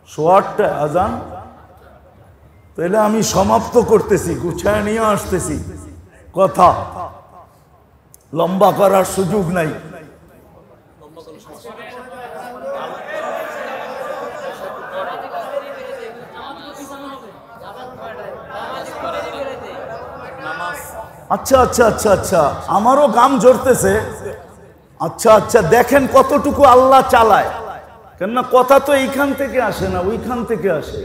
সোয়াটটা আজান। তাহলে আমি সমাপ্ত করতেছি, গুছায় নিয়ে আসতেছি, কথা লম্বা করার সুযোগ নাই। আচ্ছা আচ্ছা আচ্ছা আচ্ছা, আমারও গাম ঝরতেছে। আচ্ছা আচ্ছা, দেখেন কতটুকু আল্লাহ চালায়। কেননা কথা তো এইখান থেকে আসে না, ওইখান থেকে আসে।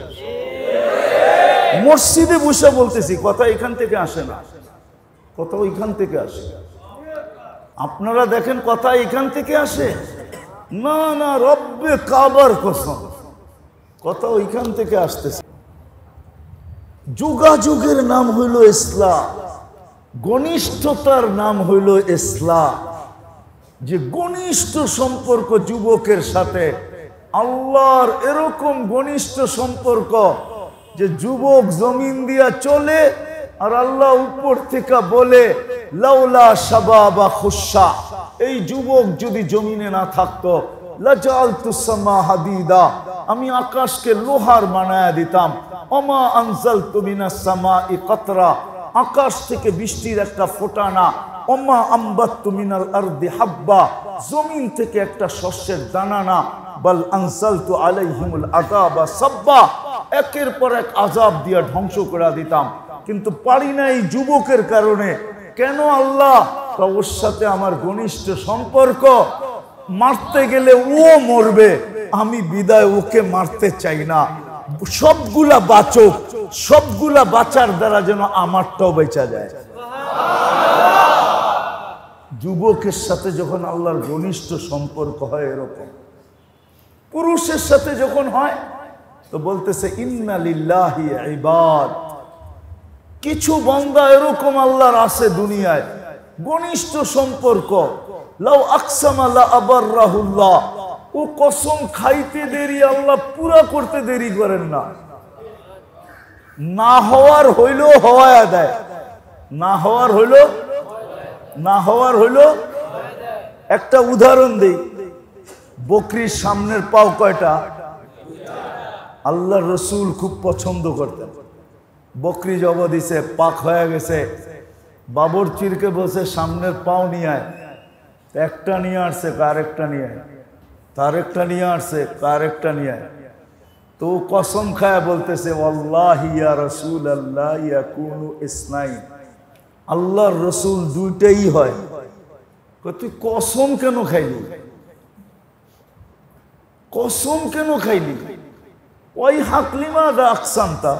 মসজিদে বসে বলতেছি, কথা এখান থেকে আসে না, কথা ওইখান থেকে আসে। আপনারা দেখেন কথা এখান থেকে আসে না, না রব্বে কাবার কসম, কথা ওইখান থেকে আসতেছে। যোগাযোগের নাম হইল ইসলাম, ঘনিষ্ঠতার নাম হইল ইসলাম। যে ঘনিষ্ঠ সম্পর্ক যুবকের সাথে আল্লাহর, এরকম ঘনিষ্ঠ সম্পর্ক যে যুবক জমিন দিয়া চলে আর আল্লাহ উপর থেকে বলে লাউলা শাবাবা খুশা, এই যুবক যদি জমিনে না থাকতো লাজালতুস সামা হাদিদা, আমি আকাশকে লোহার বানায়া দিতাম। ওমা আনজালতু মিনাস সামাই কাতরা, আকাশ থেকে বৃষ্টির একটা ফোঁটা না। ওমা আম্বাততু মিনাল আরদি হাব্বা, জমিন থেকে একটা শস্যের দানা না। বাল আনজালতু আলাইহিমুল আযাবা সাব্বা, একের পর এক আযাব দিয়া ধ্বংস করে দিতাম। কিন্তু পারি না এই যুবকের কারণে। কেন আল্লাহ? ওর সাথে আমার ঘনিষ্ঠ সম্পর্ক, মারতে গেলে ও মরবে, আমি বিদায় ওকে মারতে চাই না। সবগুলা বাঁচুক, সবগুলা বাঁচার দ্বারা যেন আমারটাও বেঁচা যায়। যুবকের সাথে যখন আল্লাহর ঘনিষ্ঠ সম্পর্ক হয় এরকম, পুরুষের সাথে যখন হয় তো বলতেছে ইন্না লিল্লাহি ইবাদ, কিছু বান্দা এরকম আল্লাহর আছে দুনিয়ায়, ঘনিষ্ঠ সম্পর্ক। লাউ আকসামা লা আবাররাহুল্লাহ, ও কসম খাইতে দেরি, আল্লাহ পুরা করতে দেরি করেন না। না হওয়ার হইলো হওয়ায় দেয়, না হওয়ার হইলো, না হওয়ার হইলো। একটা উদাহরণ দেই, বকরির সামনের পাও কয়টা? আল্লাহর রসুল খুব পছন্দ করতেন। বকরি জব দিছে, পাক হয়ে গেছে, বাবরচিরকে বসে সামনের পাও নিয়ে আয়। একটা নিয়ে আসছে, কার একটা নিয়ে আয়, তার একটা নিয়ে আসছে, কার একটা নিয়ে আয়। তো কসম খায় বলতেছে ওয়াল্লাহি ইয়া রাসূলুল্লাহ ইয়াকুনু ইসনাইন, আল্লাহর রসুল দুইটাই হয়। তুই কসম কেন খাইলি? কসম কেন খাইলি? ওই হাকলিমা দা আকসামতা,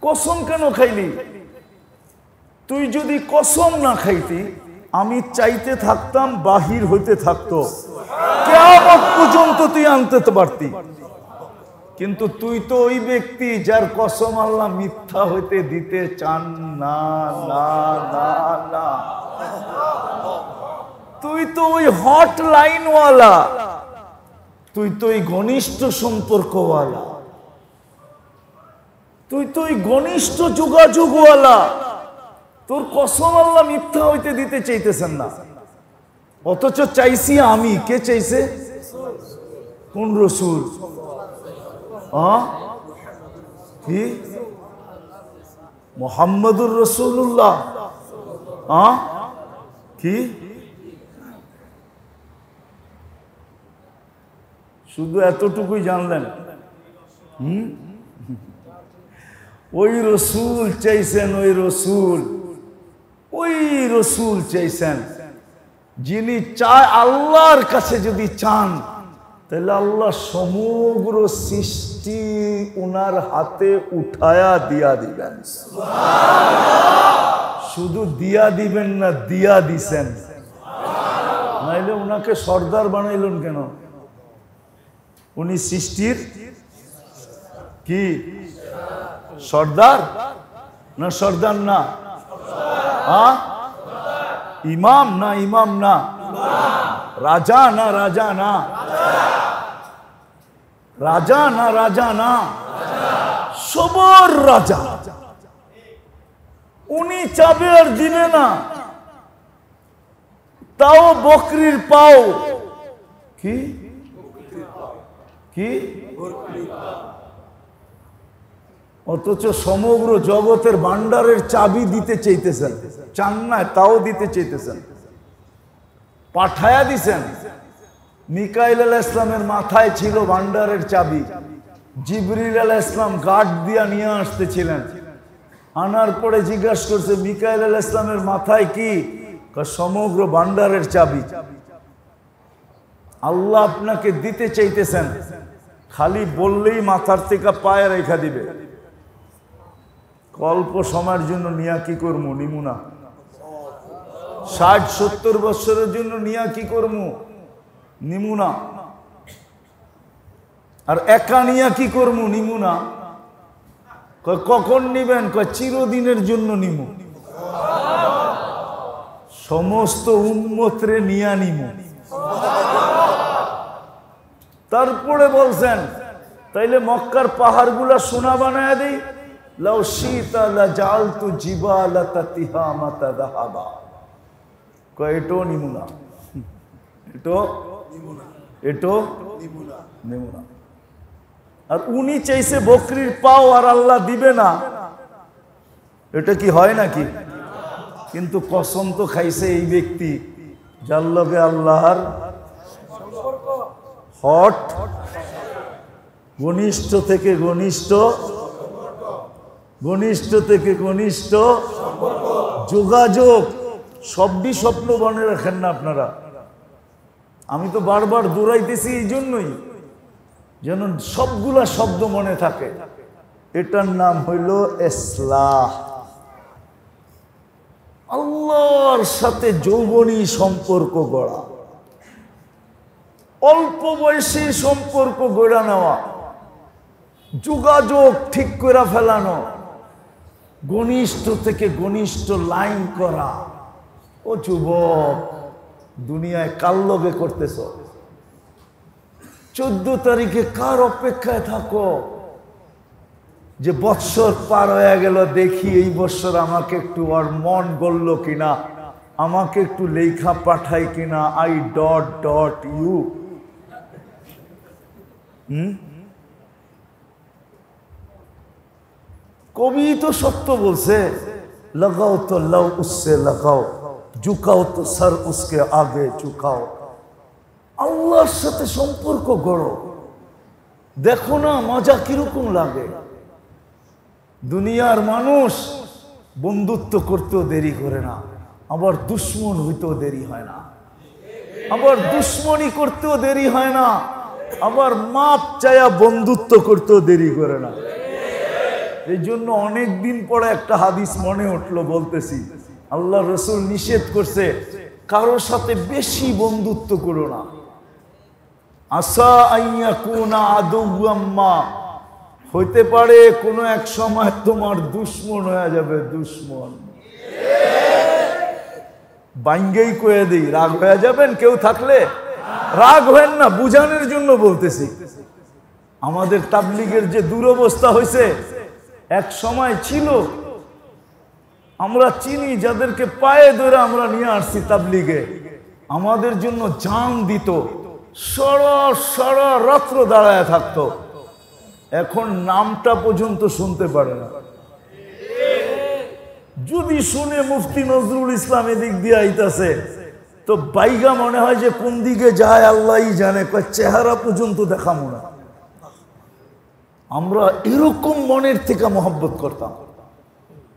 কসম কেন খাইলি? তুই যদি কসম না খাইতি, আমি চাইতে থাকতাম বাহির হইতে থাকতো, কিয়ামত পর্যন্ত তুই আনতে পারতি। কিন্তু তুই তো ওই ব্যক্তি যার কসম আল্লাহ মিথ্যা হইতে দিতে চান না, না না না। তুই তো ওই হট লাইনওয়ালা, তুই তো ওই ঘনিষ্ঠ সম্পর্কওয়ালা, তুই তো ওই ঘনিষ্ঠ যোগাযোগওয়ালা। তোর কসম আল্লাহ মিথ্যা হইতে দিতে চাইতেছেন না, অথচ চাইছি আমি। কে চাইছে? কোন রসুল? কি? মুহাম্মদুর রাসূলুল্লাহ। কি? শুধু এতটুকুই জানলেন? ওই রসুল চাইছেন, ওই রসুল, ওই রসুল চাইছেন যিনি চায়। আল্লাহর কাছে যদি চান তাহলে আল্লাহ সমগ্র সৃষ্টি উনার হাতে উঠায়া দিয়া দিবেন। শুধু দিয়া দিবেন না, দিয়া দিছেন। নাইলে উনাকে সর্দার বানাইলেন কেন? উনি সৃষ্টির কি সর্দার না? সর্দার না, ইমাম না, ইমাম না, রাজা না, রাজা না, রাজা না, রাজা না, সবার রাজা। উনি চাবে আর দিবে না। তাও বকরির পাও কি কি? অথচ সমগ্র জগতের ভান্ডারের চাবি দিতে চাইতেছেন, চান না তাও দিতে চাইতেছেন, পাঠায়া দিছেন। মিকাইল আলাইহিস সালামের মাথায় ছিল ভান্ডারের চাবি, জিবরিল আলাইহিস সালাম গার্ড দিয়া নিয়ে আসতেছিলেন। আনার পরে জিজ্ঞাসা করছে মিকাইল আলাইহিস সালামের মাথায় কি? সমগ্র ভান্ডারের চাবি। আল্লাহ আপনাকে দিতে চাইতেছেন, খালি বললেই মাথার থেকে পায়ে রেখা দিবে। অল্প সময়ের জন্য নিয়া কি করবো? নিমু না। 60-70 বছরের জন্য নিয়া কি করবো? নিমু না। আর একা নিয়া কি করবো? নিমু না। কখন নিবেন? চিরদিনের জন্য নিমু। সমস্ত উম্মতরে নিয়া নিমু। তারপরে বলছেন তাইলে মক্কার পাহাড়গুলা সোনা বানায় দেই। লাউ শীতা লা জালতু জিবালাতা তিহামাতা যাহাবা। এটো নিমু না, এটো নিমু না। আর উনি চাইছে বকরির পাও, আর আল্লাহ দিবে না। এটা কি হয় নাকি? কিন্তু কসম তো খাইছে এই ব্যক্তি যার লগে আল্লাহর হট, ঘনিষ্ঠ থেকে ঘনিষ্ঠ, ঘনিষ্ঠ থেকে ঘনিষ্ঠ যোগাযোগ। সবই স্বপ্ন বনে রাখেন না আপনারা। আমি তো বারবার দৌড়াইতেছি এই জন্যই, যেন সবগুলা শব্দ মনে থাকে। এটার নাম হইল ইসলাহ। আল্লাহর সাথে যৌবনী সম্পর্ক গড়া, অল্প বয়সী সম্পর্ক গড়া নেওয়া, যোগাযোগ ঠিক করে ফেলানো, ঘনিষ্ঠ থেকে ঘনিষ্ঠ লাইন করা। ও যুবক, দুনিয়ায় কার লগে করতেছ? 14 তারিখে কার অপেক্ষায় থাকো যে বৎসর পার হয়ে গেল, দেখি এই বৎসর আমাকে একটু আর মন গড়ল কিনা, আমাকে একটু লেখা পাঠাই কিনা, I.U। কবি তো সত্য বলছে, লাগাও তো লাও উসসে লাগাও, ঝুকাও তো সর উসকে আগে ঝুকাও। আল্লাহর সাথে সম্পর্ক গড়ো, দেখো না মজা কিরকম লাগে। দুনিয়ার মানুষ বন্ধুত্ব করতেও দেরি করে না, আবার দুশ্মন হইতেও দেরি হয় না, আবার দুশ্মনী করতেও দেরি হয় না, আবার মাপ চায়া বন্ধুত্ব করতেও দেরি করে না। এই জন্য অনেকদিন পরে একটা হাদিস মনে উঠলো, বলতেছি। আল্লাহ রসুল নিষেধ করছে কারোর সাথে বেশি বন্ধুত্ব করো না। আসা আইয়া কুনা আদুয়াম্মা, হইতে পারে কোনো এক সময় তোমার দুশ্মন হয়ে যাবে। দুশ্মন বাইঙ্গেই কয়ে দিই, রাগ হয়ে যাবেন কেউ থাকলে? রাগ হেন না, বুঝানোর জন্য বলতেছি। আমাদের তাবলিগের যে দুরবস্থা হয়েছে, এক সময় ছিল, আমরা চিনি যাদেরকে পায়ে ধরে আমরা নিয়ে আসছি তাবলিগে, আমাদের জন্য জান দিত, সারা রাত্র দাঁড়ায় থাকতো। এখন নামটা পর্যন্ত শুনতে পারে না। যদি শুনে মুফতি নজরুল ইসলাম এদিক দিয়ে আইতাছে, তো বাইগা মনে হয় যে কোন দিকে যায় আল্লাহই জানে, চেহারা পর্যন্ত দেখাবো না। আমরা এরকম মনের থেকে মহব্বত করতাম।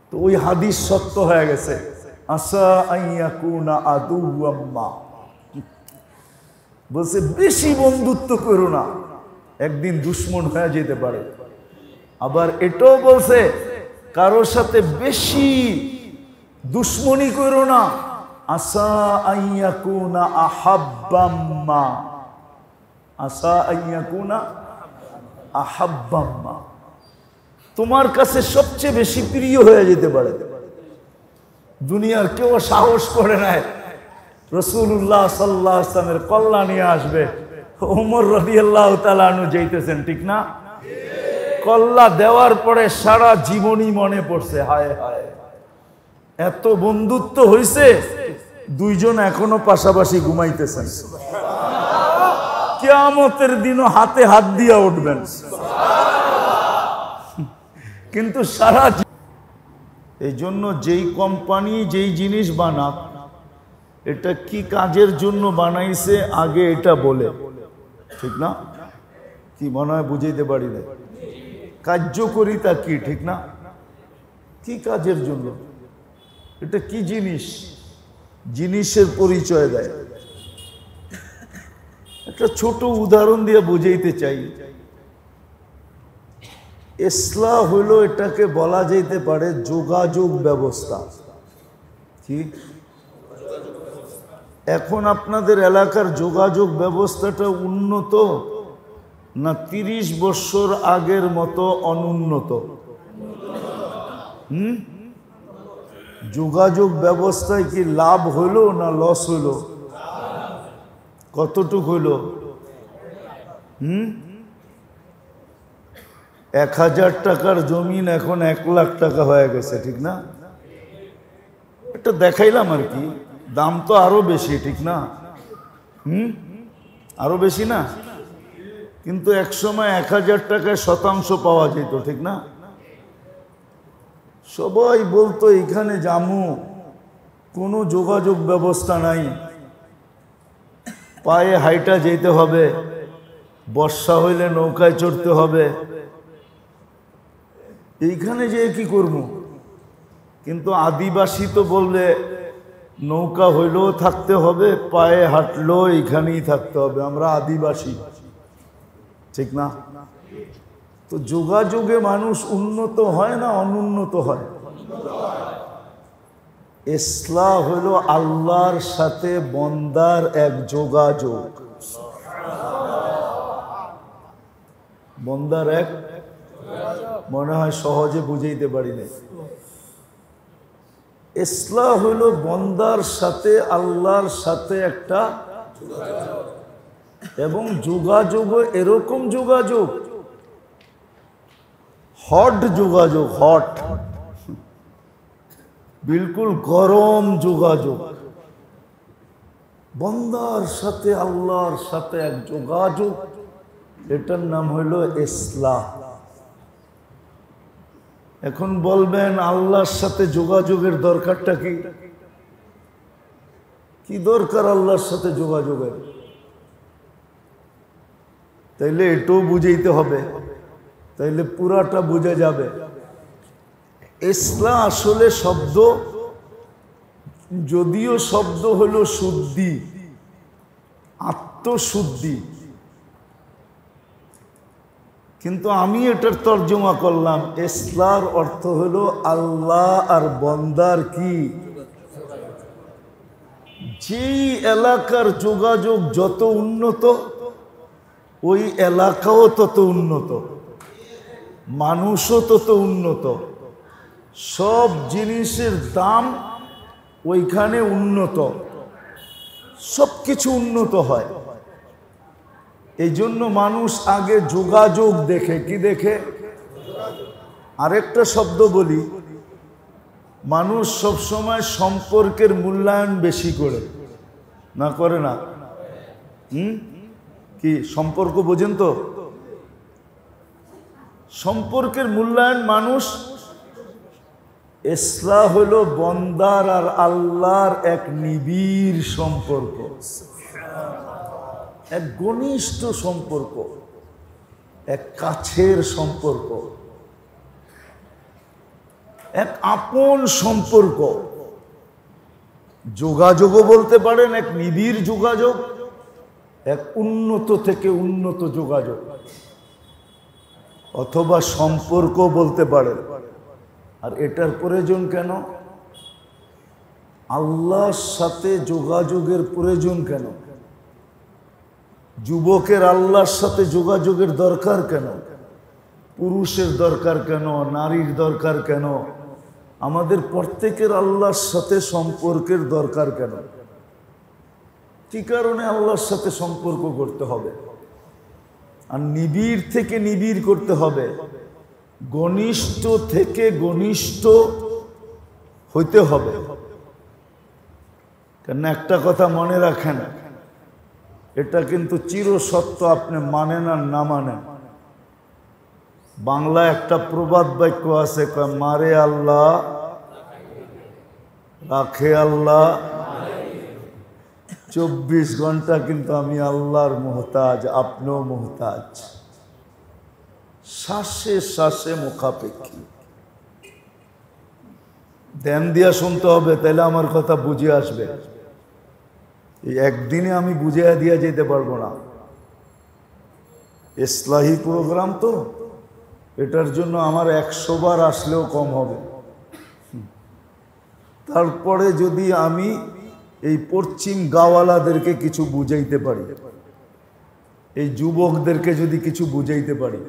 তো ওই হাদিস সত্য হয়ে গেছে, আসা আইয়াকুনা আদুয়াম্মা, বলছে বেশি বন্ধুত্ব করো না, একদিন দুশ্মন হয়ে যেতে পারে। আবার এটাও বলছে কারোর সাথে বেশি দুশ্মনী করো না, আসা আইয়াকুনা আহাব্বাম্মা, আসা আইয়াকুনা আহাব্বাম্মা, তোমার কাছে সবচেয়ে বেশি প্রিয় হয়ে যেতে পারে। দুনিয়ার কেউ সাহস করে নাই রাসূলুল্লাহ সাল্লাল্লাহু আলাইহি ওয়াসাল্লামের কল্যাণ নিয়ে আসবে। ওমর রাদিয়াল্লাহু তাআলা আনহু যাইতেছেন, ঠিক না? কল্লা দেওয়ার পরে সারা জীবনই মনে পড়ছে, হায় হায় এত বন্ধুত্ব হয়েছে, দুইজন এখনো পাশাপাশি ঘুমাইতেছেন। কিয়ামতের দিনও হাতে হাত দিয়া উঠবেন। কিন্তু সারা এই জন্য যেই কোম্পানি যেই জিনিস বানাক, এটা কি কাজের জন্য বানাইছে আগে এটা বলে, ঠিক না? কি মনে হয় বুঝাইতে পারি না? কার্যকরিতা কি, ঠিক না? কি কাজের জন্য, এটা কি জিনিস, জিনিসের পরিচয় দেয়। একটা ছোট উদাহরণ দিয়ে বুঝাইতে চাই। ইসলাহ হইল, এটাকে বলা যেতে পারে যোগাযোগ ব্যবস্থা। কি এখন আপনাদের এলাকার যোগাযোগ ব্যবস্থাটা উন্নত না 30 বছর আগের মতো অনুন্নত? যোগাযোগ ব্যবস্থায় কি লাভ হইল না লস হইল? কতটুক হইল? 1000 টাকার জমিন এখন 1 লাখ টাকা হয়ে গেছে, ঠিক না? এটা দেখাইলাম আর কি, দাম তো আরো বেশি, ঠিক না? আরো বেশি না? কিন্তু এক সময় 1000 টাকায় শতাংশ পাওয়া যেত, ঠিক না? সবাই বলতো এখানে জামু, কোনো যোগাযোগ ব্যবস্থা নাই, পায়ে হাইটা যেতে হবে, বর্ষা হইলে নৌকায় চড়তে হবে, এইখানে যে কি করব? কিন্তু আদিবাসী তো বললে নৌকা হইলেও থাকতে হবে, পায়ে হাঁটলেও এইখানেই থাকতে হবে, আমরা আদিবাসী, ঠিক না? তো যোগাযোগে মানুষ উন্নত হয় না অনুন্নত হয়? ইসলাহ হইল আল্লাহর সাথে বন্দার এক যোগাযোগ, বন্দার এক, মনে হয় সহজে বুঝাইতে পারি না। ইসলাহ হইল বন্দার সাথে আল্লাহর সাথে একটা, এবং যোগাযোগ এরকম যোগাযোগ, হট যোগাযোগ, হট, বিলকুল গরম যোগাযোগ। বন্দার সাথে আল্লাহর সাথে এক যোগাযোগ, এটার নাম হইল ইসলাহ। এখন বলবেন আল্লাহর সাথে যোগাযোগের দরকারটা কি? কি দরকার আল্লাহর সাথে যোগাযোগের? তাইলে এটাও বুঝাইতে হবে, তাইলে পুরাটা বোঝা যাবে। ইসলাম আসলে শব্দ, যদিও শব্দ হলো শুদ্ধি, আত্মশুদ্ধি, কিন্তু আমি এটার তর্জমা করলাম, ইসলার অর্থ হলো আল্লাহ আর বন্দার কি, যেই এলাকার যোগাযোগ যত উন্নত, ওই এলাকাও তত উন্নত, মানুষও তত উন্নত, সব জিনিসের দাম ওইখানে উন্নত, সব কিছু উন্নত হয়। এই জন্য মানুষ আগে যোগাযোগ দেখে, কি দেখে? আরেকটা শব্দ বলি, মানুষ সবসময় সম্পর্কের মূল্যায়ন বেশি করে, না করে না? কি সম্পর্ক বোঝেন তো? সম্পর্কের মূল্যায়ন মানুষ, ইসলাম হলো বন্দার আর আল্লাহর এক নিবিড় সম্পর্ক, এক ঘনিষ্ঠ সম্পর্ক, এক কাছের সম্পর্ক, এক আপন সম্পর্ক। যোগাযোগও বলতে পারেন এক নিবিড় যোগাযোগ, এক উন্নত থেকে উন্নত যোগাযোগ, অথবা সম্পর্ক বলতে পারেন। আর এটার প্রয়োজন কেন? আল্লাহর সাথে যোগাযোগের প্রয়োজন কেন? যুবকের আল্লাহর সাথে যোগাযোগের দরকার কেন? পুরুষের দরকার কেন? নারীর দরকার কেন? আমাদের প্রত্যেকের আল্লাহর সাথে সম্পর্কের দরকার কেন? কি কারণে আল্লাহর সাথে সম্পর্ক করতে হবে? আর নিবিড় থেকে নিবিড় করতে হবে, ঘনিষ্ঠ থেকে ঘনিষ্ঠ হইতে হবে। কেন একটা কথা মনে রাখেন, এটা কিন্তু চিরসত্য, আপনি মানেন আর না মানেন। বাংলায় একটা প্রবাদ বাক্য আছে, মারে আল্লাহ রাখে আল্লাহ। 24 ঘন্টা কিন্তু আমি আল্লাহর মুহতাজ, আপনিও মুহতাজ। শ্বাসে শ্বাসে মুখাপেক্ষী। ধ্যান দিয়া শুনতে হবে, তাহলে আমার কথা বুঝে আসবে। এই একদিনে আমি বুঝিয়ে দিয়া যেতে পারবো না। ইসলাহি প্রোগ্রাম তো, এটার জন্য আমার 100 বার আসলেও কম হবে। তারপরে যদি আমি এই পশ্চিম গাওয়ালাদেরকে কিছু বুঝাইতে পারি, এই যুবকদেরকে যদি কিছু বুঝাইতে পারি,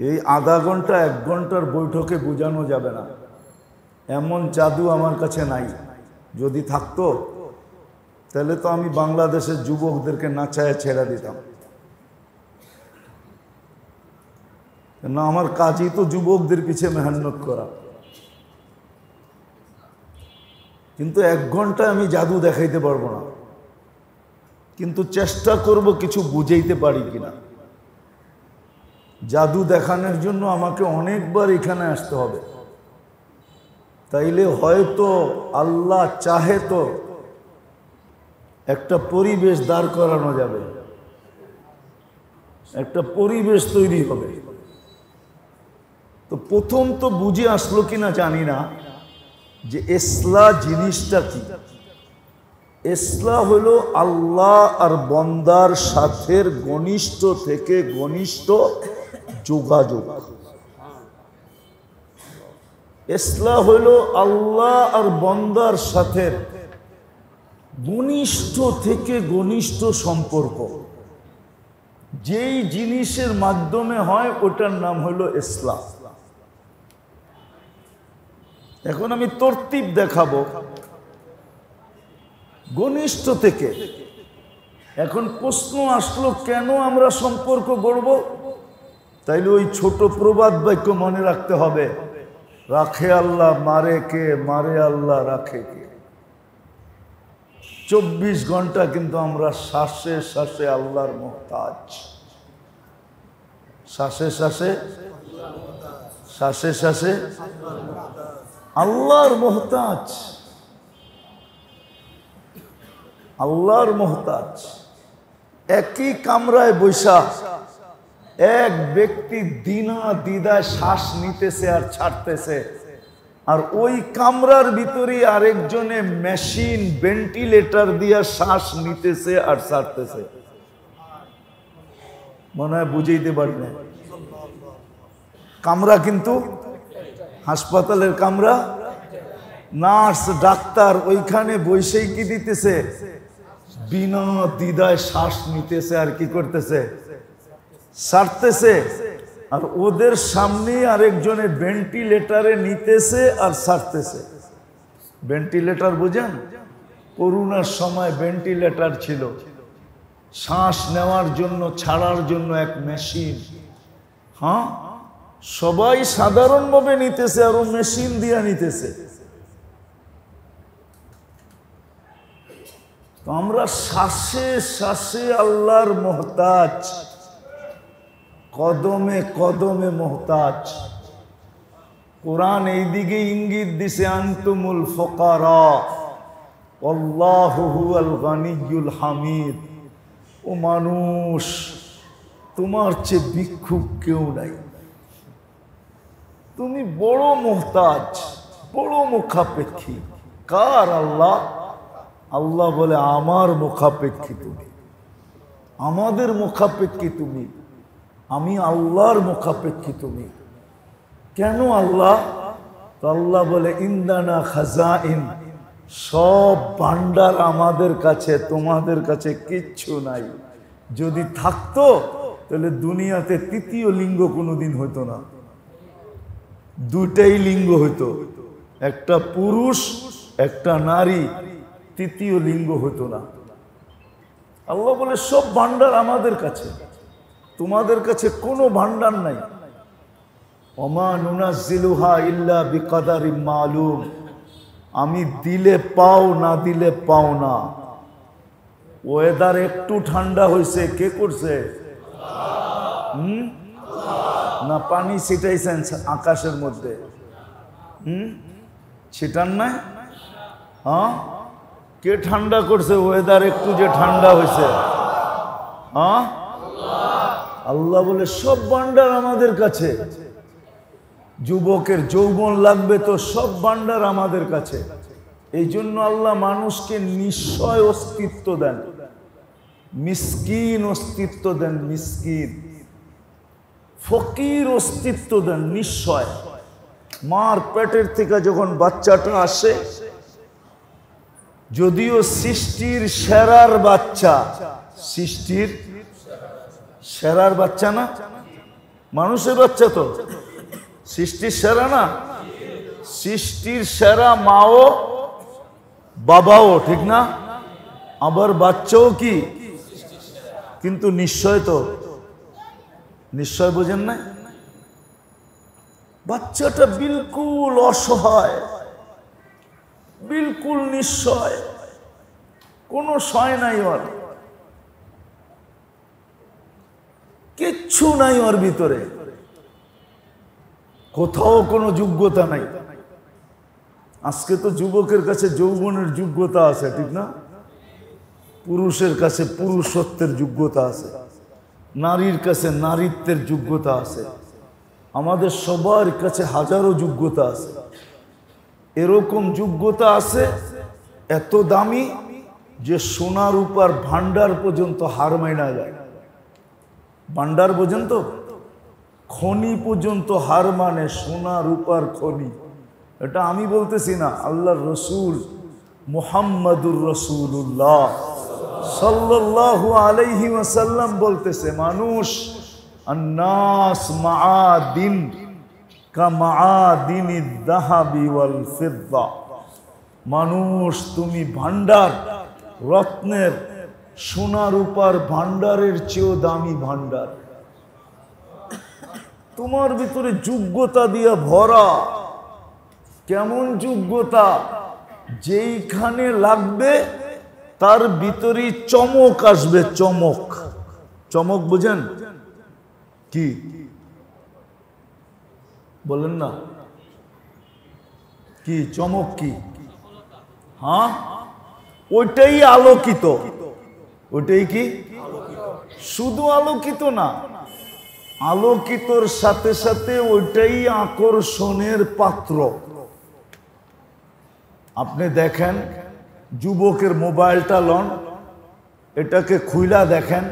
এই আধা ঘন্টা 1 ঘন্টার বৈঠকে বোঝানো যাবে না। এমন জাদু আমার কাছে নাই। যদি থাকতো তাহলে তো আমি বাংলাদেশের যুবকদেরকে নাচায় ছেড়ে দিতাম। না, আমার কাজই তো যুবকদের পিছে মেহনত করা। কিন্তু 1 ঘন্টায় আমি জাদু দেখাইতে পারবো না, কিন্তু চেষ্টা করব কিছু বুঝাইতে পারি কিনা। জাদু দেখানোর জন্য আমাকে অনেকবার এখানে আসতে হবে, তাইলে হয়তো আল্লাহ চাহে তো একটা পরিবেশ দাঁড় করানো যাবে, একটা পরিবেশ তৈরি হবে। তো প্রথম তো বুঝে আসলো কিনা জানি না যে ইসলাহ জিনিসটা কি। ইসলাহ হলো আল্লাহ আর বন্দার সাথে ঘনিষ্ঠ থেকে ঘনিষ্ঠ যোগাযোগ। ইসলাহ হলো আল্লাহ আর বন্দার সাথে ঘনিষ্ঠ থেকে ঘনিষ্ঠ সম্পর্ক। যেই জিনিসের মাধ্যমে হয় ওটার নাম হলো ইসলাম। এখন আমি তরতিব দেখাবো ঘনিষ্ঠ থেকে। এখন প্রশ্ন আসলো, কেন আমরা সম্পর্ক গড়ব? তাইলে ওই ছোট প্রবাদ বাক্য মনে রাখতে হবে, রাখে আল্লাহ মারে কে, মারে আল্লাহ রাখে কে। 24 ঘন্টা কিন্তু আমরা শ্বাসে শ্বাসে আল্লাহর মুহতাজ। শ্বাসে শ্বাসে শ্বাসে শ্বাসে আল্লাহর মুহতাজ, আল্লাহর মুহতাজ। একই কামরায় বৈশা এক ব্যক্তি দিনা দিদায় শ্বাস নিতেছে আর ছাড়তেছে, আর ওই কামরার ভিতরে আরেকজনে মেশিন ভেন্টিলেটর দিয়া শ্বাস নিতেছে আর ছাড়তেছে। মনে হয় বুঝাইতে পারি না। কামরা কিন্তু হাসপাতালের কামরা, নার্স ডাক্তার ওইখানে বসেই কি দিতেছে, বিনা দ্বিধায় শ্বাস নিতেছে আর কি করতেছে, ছাড়তেছে। আর ওদের সামনে আরেকজনে ভেন্টিলেটরে নিতেছে আর ছাড়তেছে। ভেন্টিলেটর বুঝেন? করোনার সময় ভেন্টিলেটর ছিল, শ্বাস নেওয়ার জন্য ছাড়ার জন্য এক মেশিন। হ্যাঁ, সবাই সাধারণভাবে নিতেছে আর ও মেশিন দিয়া নিতেছে। তো আমরা শ্বাসে শ্বাসে আল্লাহর মুহতাজ, কদমে কদমে মুহতাজ। কোরআন এইদিকে ইঙ্গিত দিছে, আনতুমুল ফুকারা আল্লাহু হুয়াল গানিয়্যুল হামিদ। ও মানুষ, তোমার চেয়ে ভিক্ষুক কেউ নাই, তুমি বড় মুহতাজ, বড় মুখাপেক্ষী। কার? আল্লাহ। আল্লাহ বলে আমার মুখাপেক্ষী তুমি, আমাদের মুখাপেক্ষী তুমি, আমি আল্লাহর মুখাপেক্ষী তুমি। কেন আল্লাহ? তো আল্লাহ বলে ইন্দানা খাজাইন, সব ভান্ডার আমাদের কাছে, তোমাদের কাছে কিচ্ছু নাই। যদি থাকতো তাহলে দুনিয়াতে তৃতীয় লিঙ্গ কোনোদিন হতো না, দুটাই লিঙ্গ হতো, একটা পুরুষ একটা নারী, তৃতীয় লিঙ্গ হতো না। আল্লাহ বলে সব ভান্ডার আমাদের কাছে, তোমাদের কাছে কোনো ভান্ডার নাই। ওমা নুনাজ্জিলুহা ইল্লা বিকাদারিম মালুম, আমি দিলে পাও, না দিলে পাও না। ওয়েদার একটু ঠান্ডা হয়েছে কে করছে? না পানি ছিটাইছেন আকাশের মধ্যে? ছিটান নাই? হ্যাঁ, কে ঠান্ডা করছে ওয়েদার একটু যে ঠান্ডা হয়েছে? হ্যাঁ, আল্লাহ বলে সব ভান্ডার আমাদের কাছে। যুবকের যৌবন লাগবে তো সব ভান্ডার আমাদের কাছে। এই জন্য আল্লাহ মানুষকে নিশ্চয় অস্তিত্ব দেন, মিসকিন অস্তিত্ব দেন, মিসকিন ফকির অস্তিত্ব দেন নিশ্চয়। মার পেটের থেকে যখন বাচ্চাটা আসে, যদিও সৃষ্টির সেরার বাচ্চা, সৃষ্টির সেরার বাচ্চা না, মানুষের বাচ্চা তো সৃষ্টির সেরা না, সৃষ্টির সেরা মাও বাবাও, ঠিক না? আবার বাচ্চাও কি? কিন্তু নিশ্চয় তো, নিশ্চয় বোঝেন না? বাচ্চাটা বিলকুল অসহায়, বিলকুল নিশ্চয়, কোনো সয় নাই ওর, কিচ্ছু নাই ওর ভিতরে, কোথাও কোনো যোগ্যতা নাই। আজকে তো যুবকের কাছে যৌবনের যোগ্যতা আছে, ঠিক না? পুরুষের কাছে পুরুষত্বের যোগ্যতা আছে, নারীর কাছে নারীত্বের যোগ্যতা আছে, আমাদের সবার কাছে হাজারো যোগ্যতা আছে। এরকম যোগ্যতা আছে এত দামি যে সোনা রূপার ভান্ডার পর্যন্ত হার মাইনা যায়। ভান্ডার পর্যন্ত, খনি পর্যন্ত হার মানে, সোনা রূপার খনি। এটা আমি বলতেছি না, আল্লাহর রসুল মুহাম্মাদুর রাসূলুল্লাহ সাল্লাল্লাহু আলাইহি ওয়াসাল্লাম বলতেছে, মানুষ আন্নাস মাআদিন কা মাআদিনিদ যাহাবি ওয়াল ফিদ্দা। মানুষ তুমি ভান্ডার, রত্নের, সোনা রূপার ভান্ডারের চেয়েও দামি ভান্ডার। তোমার ভিতরে যোগ্যতা দিয়ে ভরা। কেমন যোগ্যতা? যেইখানে লাগবে তার ভিতরে চমক আসবে, চমক। চমক বুঝেন কি? বলেন না কি চমক কি? হ্যাঁ, ওইটাই আলোকিত। ওইটাই কি? শুধু আলোকিত না, আলোকিতর সাথে সাথে ওইটাই আকর্ষণের পাত্র। আপনি দেখেন, যুবকের মোবাইলটা লন, এটাকে খুইলা দেখেন,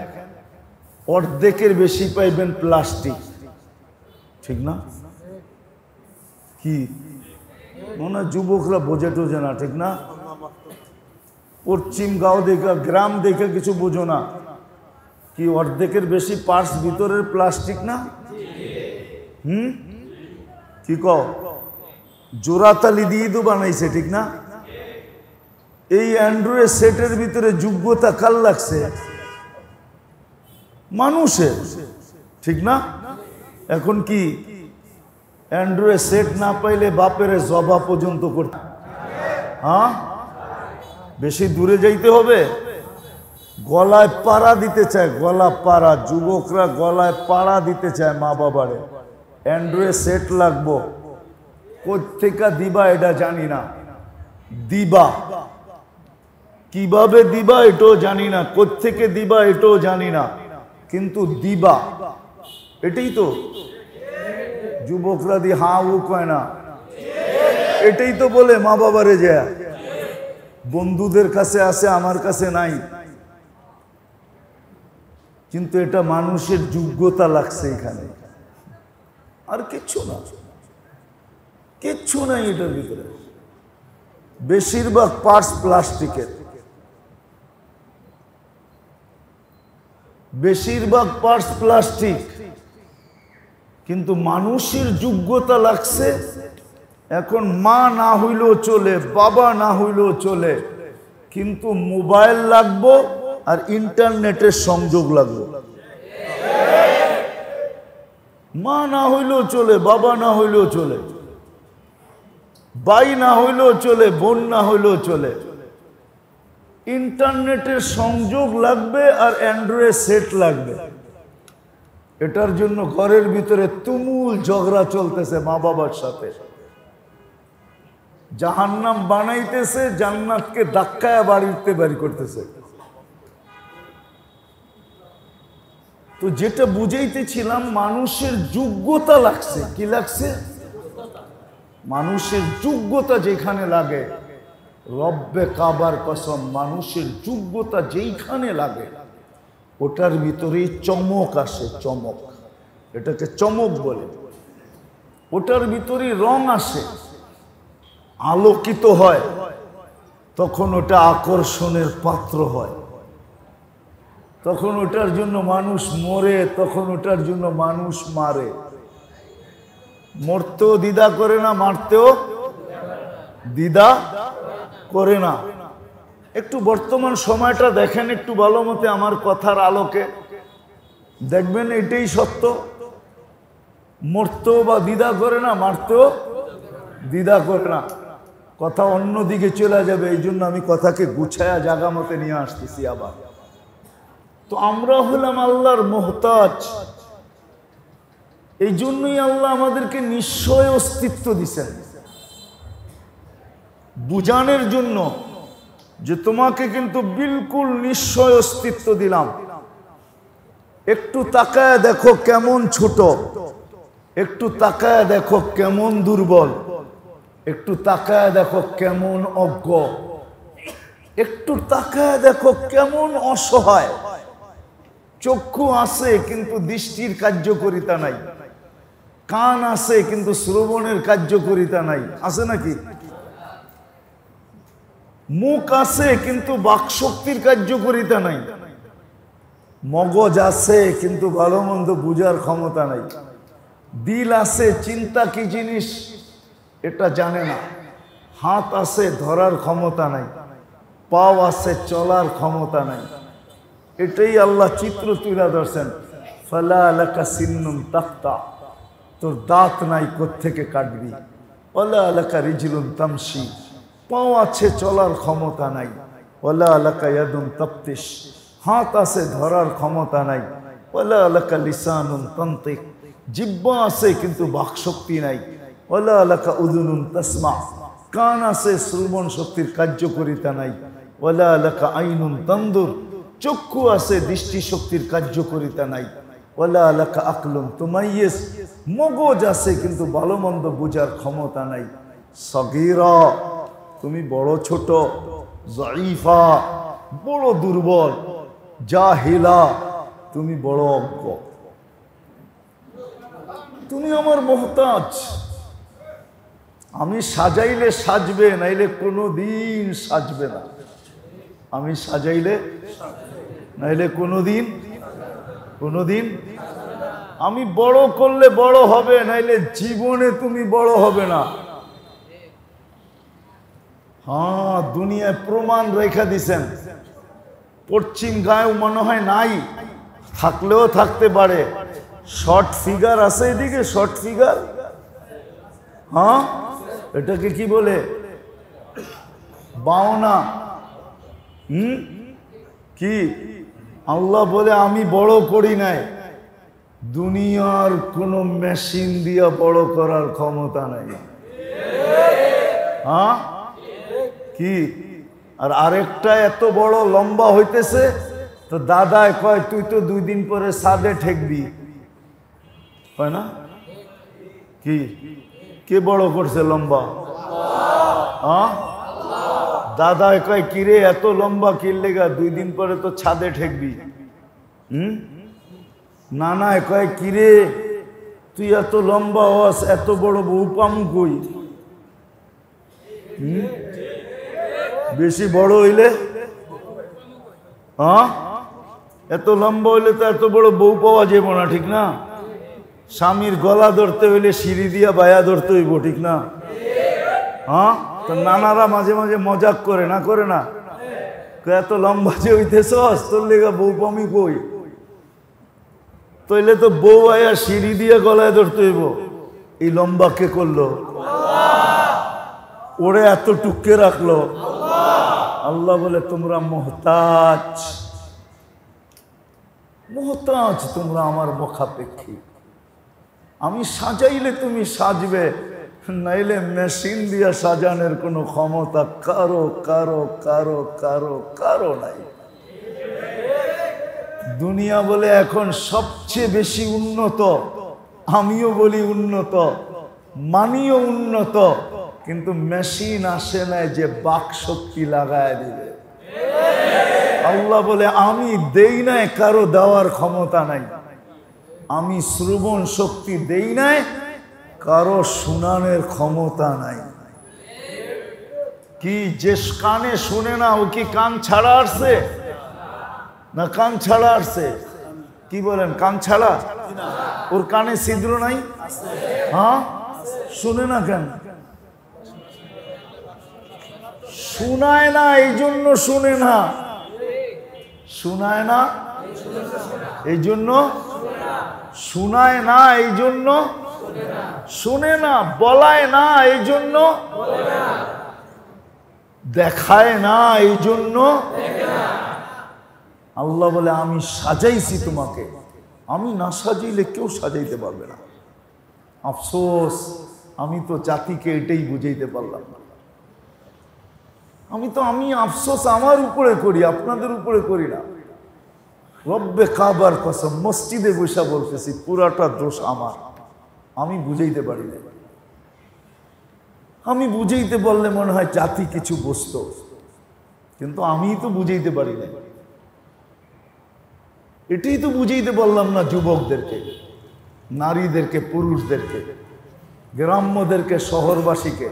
অর্ধেকের বেশি পাইবেন প্লাস্টিক, ঠিক না? কি মনে হয় যুবকরা বোঝে টোঝে না, ঠিক না? পশ্চিম গাঁও দেখা, গ্রাম দেখে কিছু বোঝো না, কি অর্ধেকের বেশি পার্টস ভিতরের প্লাস্টিক না? কি কও? জোড়াতালি দিয়ে তো বানাইছে, ঠিক না? এই অ্যান্ড্রয়েড সেটের ভিতরে যোগ্যতা কার লাগছে? মানুষের, ঠিক না? এখন কি অ্যান্ড্রয়েড সেট না পাইলে বাপের জবা পর্যন্ত করতে? হ্যাঁ, বেশি দূরে যাইতে হবে? গলায় পাড়া দিতে চায়, গলা পাড়া, যুবকরা গলায় পাড়া দিতে চায় মা বাবারে। অ্যান্ড্রয়েড সেট লাগবো, কোত্থেকে দিবা এটা জানি না, দিবা কিভাবে দিবা এটাও জানি না, কোত্থেকে দিবা এটাও জানি না, কিন্তু দিবা, এটাই তো যুবকরা দি হা উ কয় না, এটাই তো বলে মা বাবারে। যে বন্ধুদের কাছে আছে, আমার কাছে নাই, কিন্তু এটা মানুষের যোগ্যতা লাগছে এখানে, আর কিচ্ছু না, কিচ্ছু নাই এটার ভিতরে। বেশিরভাগ পার্টস প্লাস্টিকের, বেশিরভাগ পার্টস প্লাস্টিক, কিন্তু মানুষের যোগ্যতা লাগছে। এখন মা না হইলেও চলে, বাবা না হইলেও চলে, কিন্তু মোবাইল লাগবো আর ইন্টারনেটের সংযোগ লাগবে। মা না হইলেও চলে, বাবা না হইলেও চলে, ভাই না হইলেও চলে, বোন না হইলেও চলে, ইন্টারনেটের সংযোগ লাগবে আর অ্যান্ড্রয়েড সেট লাগবে। এটার জন্য ঘরের ভিতরে তুমুল ঝগড়া চলতেছে মা বাবার সাথে। জাহান্নাম বানাইতেছে, জান্নাতকে ধাক্কায় বাড়িতে বাড়ি করতেছে। তো যেটা বুঝাইতেছিলাম, মানুষের যোগ্যতা লাগছে। কি লাগছে? মানুষের যোগ্যতা যেখানে লাগে, রব্বে কাবার কসম, মানুষের যোগ্যতা যেইখানে লাগে ওটার ভিতরেই চমক আসে। চমক, এটাকে চমক বলে। ওটার ভিতরেই রং আসে, আলোকিত হয়, তখন ওটা আকর্ষণের পাত্র হয়। তখন ওটার জন্য মানুষ মরে, তখন ওটার জন্য মানুষ মারে। মরতেও দ্বিধা করে না, মারতেও দ্বিধা করে না। একটু বর্তমান সময়টা দেখেন একটু ভালো মতে আমার কথার আলোকে, দেখবেন এটাই সত্য। মরতেও বা দ্বিধা করে না, মারতেও দ্বিধা করে না। কথা অন্যদিকে চলে যাবে, এই জন্য আমি কথাকে গুছায়া জায়গা মতে নিয়ে আসতেছি আবার। তো আমরা হলাম আল্লাহর মোহতাজ। এই জন্যই আল্লাহ আমাদেরকে নিশ্চয় অস্তিত্ব দিছেন, বুঝানোর জন্য যে তোমাকে কিন্তু বিলকুল নিশ্চয় অস্তিত্ব দিলাম। একটু তাকায় দেখো কেমন ছোট, একটু তাকায় দেখো কেমন দুর্বল, একটু তাকায় দেখো কেমন অজ্ঞ, একটু তাকায় দেখো কেমন অসহায়। চক্ষু আছে কিন্তু দৃষ্টির কার্যকারিতা নাই, কান আছে কিন্তু শ্রবণের কার্যকারিতা নাই। আছে নাকি? মুখ আছে কিন্তু বাকশক্তির কার্যকারিতা নাই। মগজ আছে কিন্তু ভালো মন্দ বুঝার ক্ষমতা নাই। দিল আছে, চিন্তা কি জিনিস এটা জানে না। হাত আছে, ধরার ক্ষমতা নাই। পাও আছে, চলার ক্ষমতা নাই। এটাই আল্লাহ চিত্র তুলে ধরছেন। ফালা লাকা সিন্নুন তাক্তা, তোর দাঁত নাই, কোত্থেকে কাটবি। ওয়ালা লাকা রিজলুন তামশি, পাও আছে, চলার ক্ষমতা নাই। ওয়ালা লাকা ইয়াদুন তাফতিশ, হাত আছে, ধরার ক্ষমতা নাই। ওয়ালা লাকা লিসানুন তানতিক, জিহ্বা আছে কিন্তু বাকশক্তি নাই। ওয়ালা লাকা উযুনুন তাসমা, কান আছে, শ্রবণ শক্তির কার্যকারিতা নাই। ওয়ালা লাকা আইনুন তানদুর, চক্ষু আছে, দৃষ্টি শক্তির কার্যকারিতা নাই। ওয়ালা লাকা আকলুন তুমাইয়িজ, মগজ আছে কিন্তু ভালো মন্দ বোঝার ক্ষমতা নাই। সগীরা, তুমি বড় ছোট। যায়ীফা, বড় দুর্বল। জাহিলা, তুমি বড় অজ্ঞ। তুমি আমার মুহতাজ। আমি সাজাইলে সাজবে, নাইলে কোনোদিন সাজবে না। আমি সাজাইলে নাইলে কোনোদিন আমি বড় করলে বড় হবে, নাইলে জীবনে তুমি বড় হবে না। হ্যাঁ, দুনিয়ায় প্রমাণ রেখা দিছেন। পশ্চিম গায়েও মনে হয় নাই, থাকলেও থাকতে পারে। শর্ট ফিগার আছে এদিকে, শর্ট ফিগার। হ্যাঁ, এটাকে কি বলে? বাওনা। কি আল্লাহ বলে আমি বড় করি নাই। দুনিয়ার কোন মেশিন দিয়া বড় করার ক্ষমতা নাই। হ্যাঁ, কি? আর আরেকটা এত বড় লম্বা হইতেছে, তো দাদায় কয় তুই তো 2 দিন পরে সাদে ঠেকবি, হয় না? কি কে বড় করছে লম্বা? হ্যাঁ, দাদায় কয় কিরে এত লম্বা কিনলেগা, 2 দিন পরে তো ছাদে ঠেকবি। নানায় কয় কিরে তুই এত লম্বা হস, এত বড় বউ পামু কই? বেশি বড় হইলে, হ্যাঁ, এত লম্বা হইলে তো এত বড় বউ পাওয়া যাবে না, ঠিক না? স্বামীর গলা ধরতে হইলে সিঁড়ি দিয়া বায়া ধরতে হইব, ঠিক না? হ্যাঁ, তো নানারা মাঝে মাঝে মজাক করে না, করে না? এত লম্বা যে হইতেছস, তোর লেগা বউ পামি কই? তইলে তো বউ আয়া সিঁড়ি দিয়া গলায় ধরতে হইব। এই লম্বা কে করলো? ওরে এত টুককে রাখলো? আল্লাহ বলে তোমরা মুহতাজ, মুহতাজ তোমরা আমার মুখাপেক্ষী। আমি সাজাইলে তুমি সাজবে, নাইলে মেশিন দিয়া সাজানোর কোনো ক্ষমতা কারো কারো কারো কারো কারো নাই। দুনিয়া বলে এখন সবচেয়ে বেশি উন্নত, আমিও বলি উন্নত, মানিও উন্নত, কিন্তু মেশিন আসে নাই যে বাক শক্তি লাগায় দিবে। আল্লাহ বলে আমি দেই নাই, কারো দেওয়ার ক্ষমতা নাই। আমি শ্রবণ শক্তি দেই নাই, কারো শুনানোর ক্ষমতা নাই। কি যে কানে শুনে না ও কি কান ছাড়া আসছে না কান ছাড়া আসছে? কি বলেন, কান ছাড়া? ওর কানে ছিদ্র নাই? হ্যাঁ, শুনে না কেন? শুনায় না এই জন্য শুনে না, শুনায় না এই জন্য, শুনায় না এই জন্য শুনে না, বলায় না এই জন্য, দেখায় না এই জন্য। আল্লাহ বলে আমি সাজাইছি তোমাকে, আমি না সাজাইলে কেউ সাজাইতে পারবে না। আফসোস, আমি তো জাতিকে এটাই বুঝাইতে পারলাম না। আমি আফসোস আমার উপরে করি, আপনাদের উপরে করি না। রব্বে কাবার কসম, মসজিদে বসে বলতেছি, পুরাটা দোষ আমার। আমি বুঝাইতে পারি না। আমি বুঝাইতে বললে মনে হয় জাতি কিছু বুঝতো, কিন্তু আমি তো বুঝাইতে পারি না। এটাই তো বুঝাইতে পারলাম না যুবকদেরকে, নারীদেরকে, পুরুষদেরকে, গ্রাম্যদেরকে, শহরবাসীকে,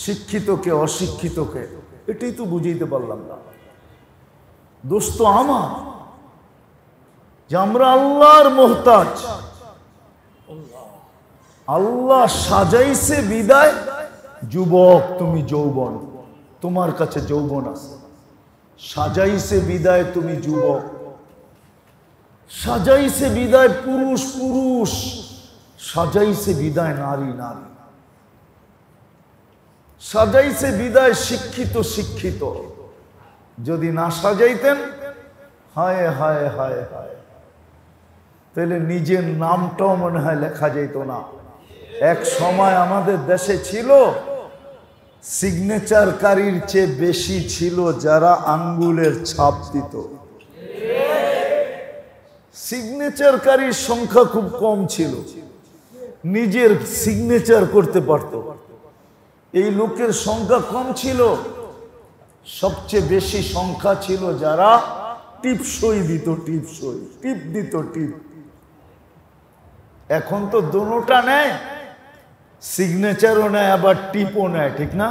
শিক্ষিতকে, অশিক্ষিতকে, এটাই তো বুঝাইতে পারলাম না। দোষ তো আমার, যে আমরা আল্লাহর মুহতাজ। আল্লাহ সাজাইছে বিদায়, যুবক তুমি যৌবন, তোমার কাছে যৌবন আছে। সাজাইছে বিদায় তুমি যুবক, সাজাইছে বিদায় পুরুষ পুরুষ, সাজাইছে বিদায় নারী নারী, সাজাইছে বিদায় শিক্ষিত শিক্ষিত। যদি না সাজাইতেন, হায় হায় হায় হায়, তাহলে নিজের নামটাও মনে হয় লেখা যেত না। এক সময় আমাদের দেশে ছিল, সিগনেচারকারীর চেয়ে বেশি ছিল যারা আঙ্গুলের ছাপ দিত। সিগনেচারকারীর সংখ্যা খুব কম ছিল, নিজের সিগনেচার করতে পারত, এই লোকের সংখ্যা কম ছিল। সবচেয়ে বেশি সংখ্যা ছিল যারা টিপসই দিত, টিপসই টিপ দিত, টিপ। এখন তো দোনোটা নেয়, সিগনেচারও নেয় আবার টিপও নেয়, ঠিক না?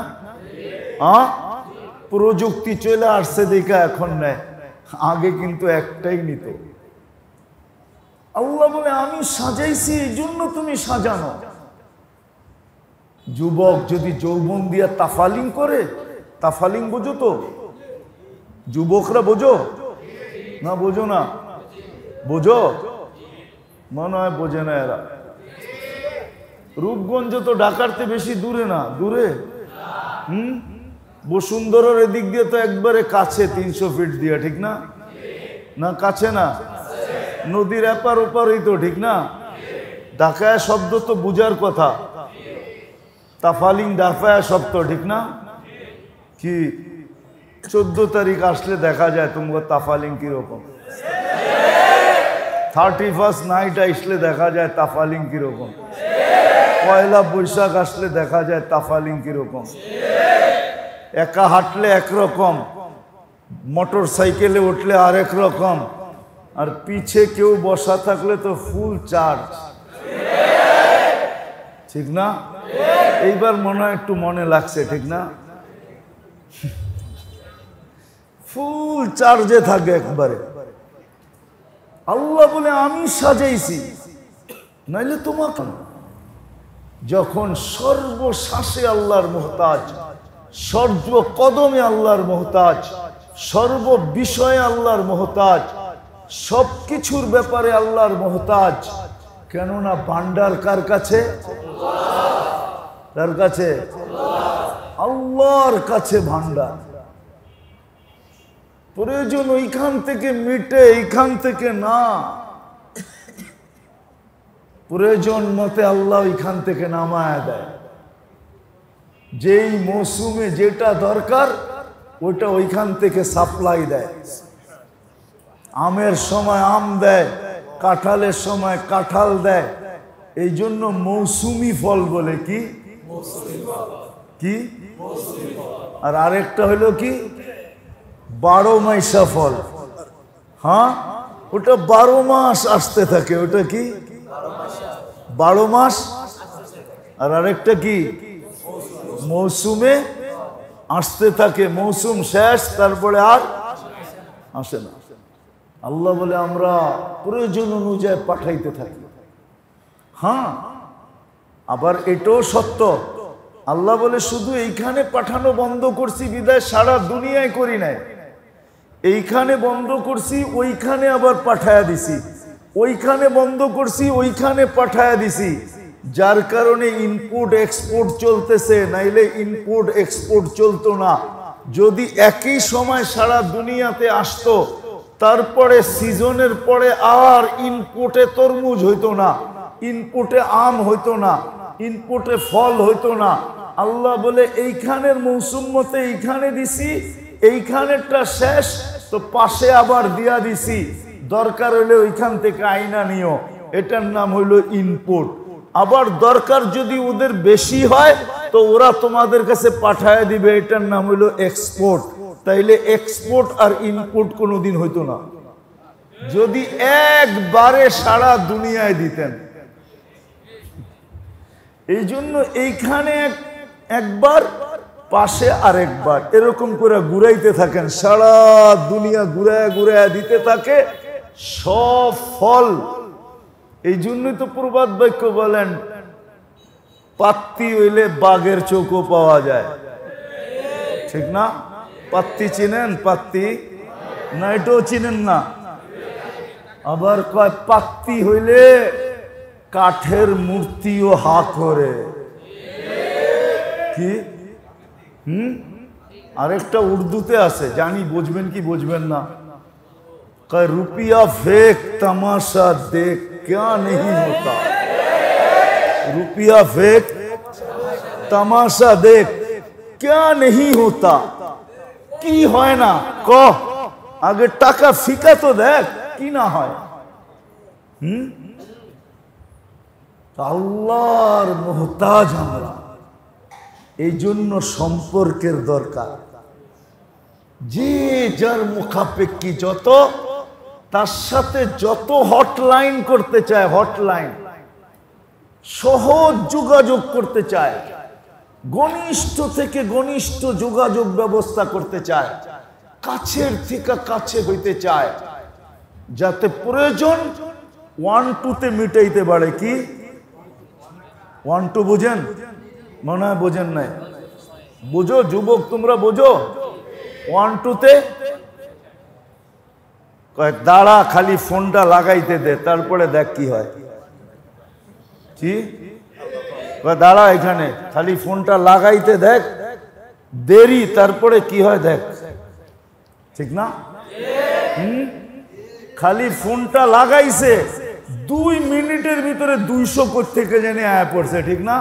প্রযুক্তি চলে আসছে দেখা এখন নেয়, আগে কিন্তু একটাই নিত। আল্লাহ বলে আমি সাজাইছি, এই জন্য তুমি সাজানো। যুবক যদি যৌবন দিয়া তাফালিং করে, তাফালিং বোঝো তো? যুবকরা বোঝো না? বোঝো না? বোঝো? মনে হয় বোঝে না এরা। রূপগঞ্জ তো ঢাকারতে বেশি দূরে না, দূরে? বসুন্ধরার এদিক দিয়ে তো একবারে কাছে, 300 ফিট দিয়ে, ঠিক না? না কাছে না? নদীর এপার ওপারই তো, ঠিক না? ঢাকায় শব্দ তো বুঝার কথা, তাফালিং ডাফায়া শব্দ, ঠিক না? কি 14 তারিখ আসলে দেখা যায় তোমার তাফালিং কিরকম, 31st নাইট আসলে দেখা যায় তাফালিং কিরকম, পয়লা বৈশাখ আসলে দেখা যায় তাফালিং কিরকম। একা হাঁটলে একরকম, মোটর সাইকেলে উঠলে আরেক রকম, আর পিছে কেউ বসা থাকলে তো ফুল চার্জ, ঠিক না? এইবার মনে হয় একটু মনে লাগছে, ঠিক না? ফুল চার্জে থাকে একবারে। আল্লাহ বলে আমি সাজাইছি, নাইলে তোমাকে। যখন সর্বশ্বাসে আল্লাহর মুহতাজ, সর্ব কদমে আল্লাহর মুহতাজ, সর্ব বিষয়ে আল্লাহর মুহতাজ, সবকিছুর ব্যাপারে আল্লাহর মুহতাজ। কেননা ভান্ডার কার কাছে? কার কাছে? আল্লাহর কাছে ভান্ডার। প্রয়োজন ওইখান থেকে মিটে, এইখান থেকে না। প্রয়োজন মতে আল্লাহ ওইখান থেকে নামায় দেয়। যেই মৌসুমে যেটা দরকার ওইটা ওইখান থেকে সাপ্লাই দেয়। আমের সময় আম দেয়, কাঁঠালের সময় কাঁঠাল দেয়। এই জন্য মৌসুমি ফল বলে কি কি আর আরেকটা হলো কি 12 মাসা ফল। হ্যাঁ, ওটা 12 মাস আসতে থাকে। ওটা কি 12 মাস। আর আরেকটা কি মৌসুমে আসতে থাকে। মৌসুম শেষ, তারপরে আর আসে না। আল্লাহ বলে আমরা প্রয়োজন অনুযায়ী পাঠাইতে থাকি। হ্যাঁ, আবার এটাও সত্য, আল্লাহ বলে শুধু এইখানে পাঠানো বন্ধ করছি বিদায় সারা দুনিয়ায় করি নাই। এইখানে বন্ধ করছি, ওইখানে আবার পাঠায়া দিছি, ওইখানে বন্ধ করছি, ওইখানে পাঠায়া দিছি। যার কারণে ইনপুট এক্সপোর্ট চলতেছে, নাইলে ইনপুট এক্সপোর্ট চলতো না। যদি একই সময় সারা দুনিয়াতে আসতো, তারপরে সিজনের পরে আর ইনপুটে তরমুজ হইতো না, ইনপুটে আম হইতো না, ইনপুটে ফল হইতো না। আল্লাহ বলে এইখানের মৌসুম মতে এইখানে দিছি, এইখানেরটা শেষ তো পাশে আবার দিয়া দিছি, দরকার হলে ওইখান থেকে আইনা নিও। এটার নাম হইলো ইনপুট। আবার দরকার যদি ওদের বেশি হয় তো ওরা তোমাদের কাছে পাঠায় দিবে, এটার নাম হইলো এক্সপোর্ট। তাইলে এক্সপোর্ট আর ইনপুট কোনোদিন হইতো না যদি একবারে সারা দুনিয়ায় দিতেন। এই জন্য এইখানে একবার, পাশে আরেকবার, এরকম করে ঘুরাইতে থাকেন। সারা দুনিয়া ঘুরায় ঘুরায় দিতে থাকে সব ফল। এই জন্যই তো প্রবাদ বাক্য বলেন, পাত্তি হইলে বাঘের চোখও পাওয়া যায়, ঠিক না? পাত্তি চিনেন? পাত্তি না, এটাও চিনেন না। আবার কয় পাত্তি হইলে কাঠের মূর্তিও হা করে। কি? আরেকটা উর্দুতে আছে, জানি বুঝবেন কি বুঝবেন না। कह रुपया फेंक तमाशा देख क्या नहीं होता, रुपया फेंक तमाशा देख क्या नहीं होता। की হয় না কহ, আগে টাকা ফিকা তো দেখ কি না হয়। আল্লাহর মুহতাজ আমরা, এই জন্য সম্পর্কের দরকার। যে যার মুখাপেক্ষী যত, তার সাথে যত হটলাইন করতে চায়, হটলাইন সহজ যোগাযোগ করতে চায়, ঘনিষ্ঠ থেকে ঘনিষ্ঠ যোগাযোগ ব্যবস্থা করতে চায়, কাছের থেকে কাছে হইতে চায়, যাতে প্রয়োজন 1-2-তে মিটাইতে পারে। কি 1-2 বুঝেন? মনে হয় বোঝেন নাই। বুঝো যুবক, তোমরা বুঝো 1-2-তে দাঁড়া, খালি ফোনটা লাগাইতে দে, তারপরে দেখ কি হয়। কি দাঁড়া, এখানে খালি ফোনটা লাগাইতে দেখ, দেরি, তারপরে কি হয় দেখ, ঠিক না? খালি ফোনটা লাগাইছে, 2 মিনিটের ভিতরে 200 কোথা থেকে জেনে আয়া পড়ছে, ঠিক না?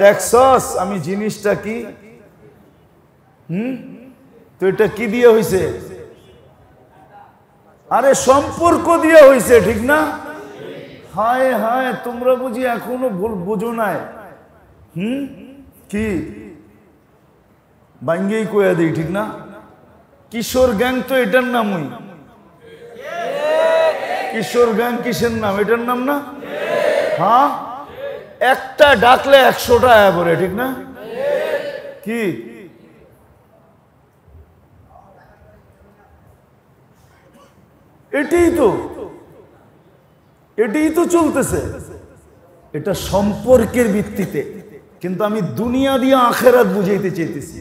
দেখছস আমি জিনিসটা কি? তো এটা কি দিয়ে হইছে? আরে সম্পর্ক দিয়ে হইছে, ঠিক না? হায় হায়, তোমরা বুঝি এখনো বুঝো নাই। কি বাঙ্গেই কয়া দিই, ঠিক না? কিশোর গ্যাং তো এটার নামই। কিশোর গ্যাং কিসের নাম? এটার নাম না? হ্যাঁ, একটা ডাকলে 100টা আয়া পড়ে, ঠিক না? কি এটাই তো চলতেছে। এটা সম্পর্কের ভিত্তিতে, কিন্তু আমি দুনিয়া দিয়ে আখেরাত বুঝাইতে চাইতেছি।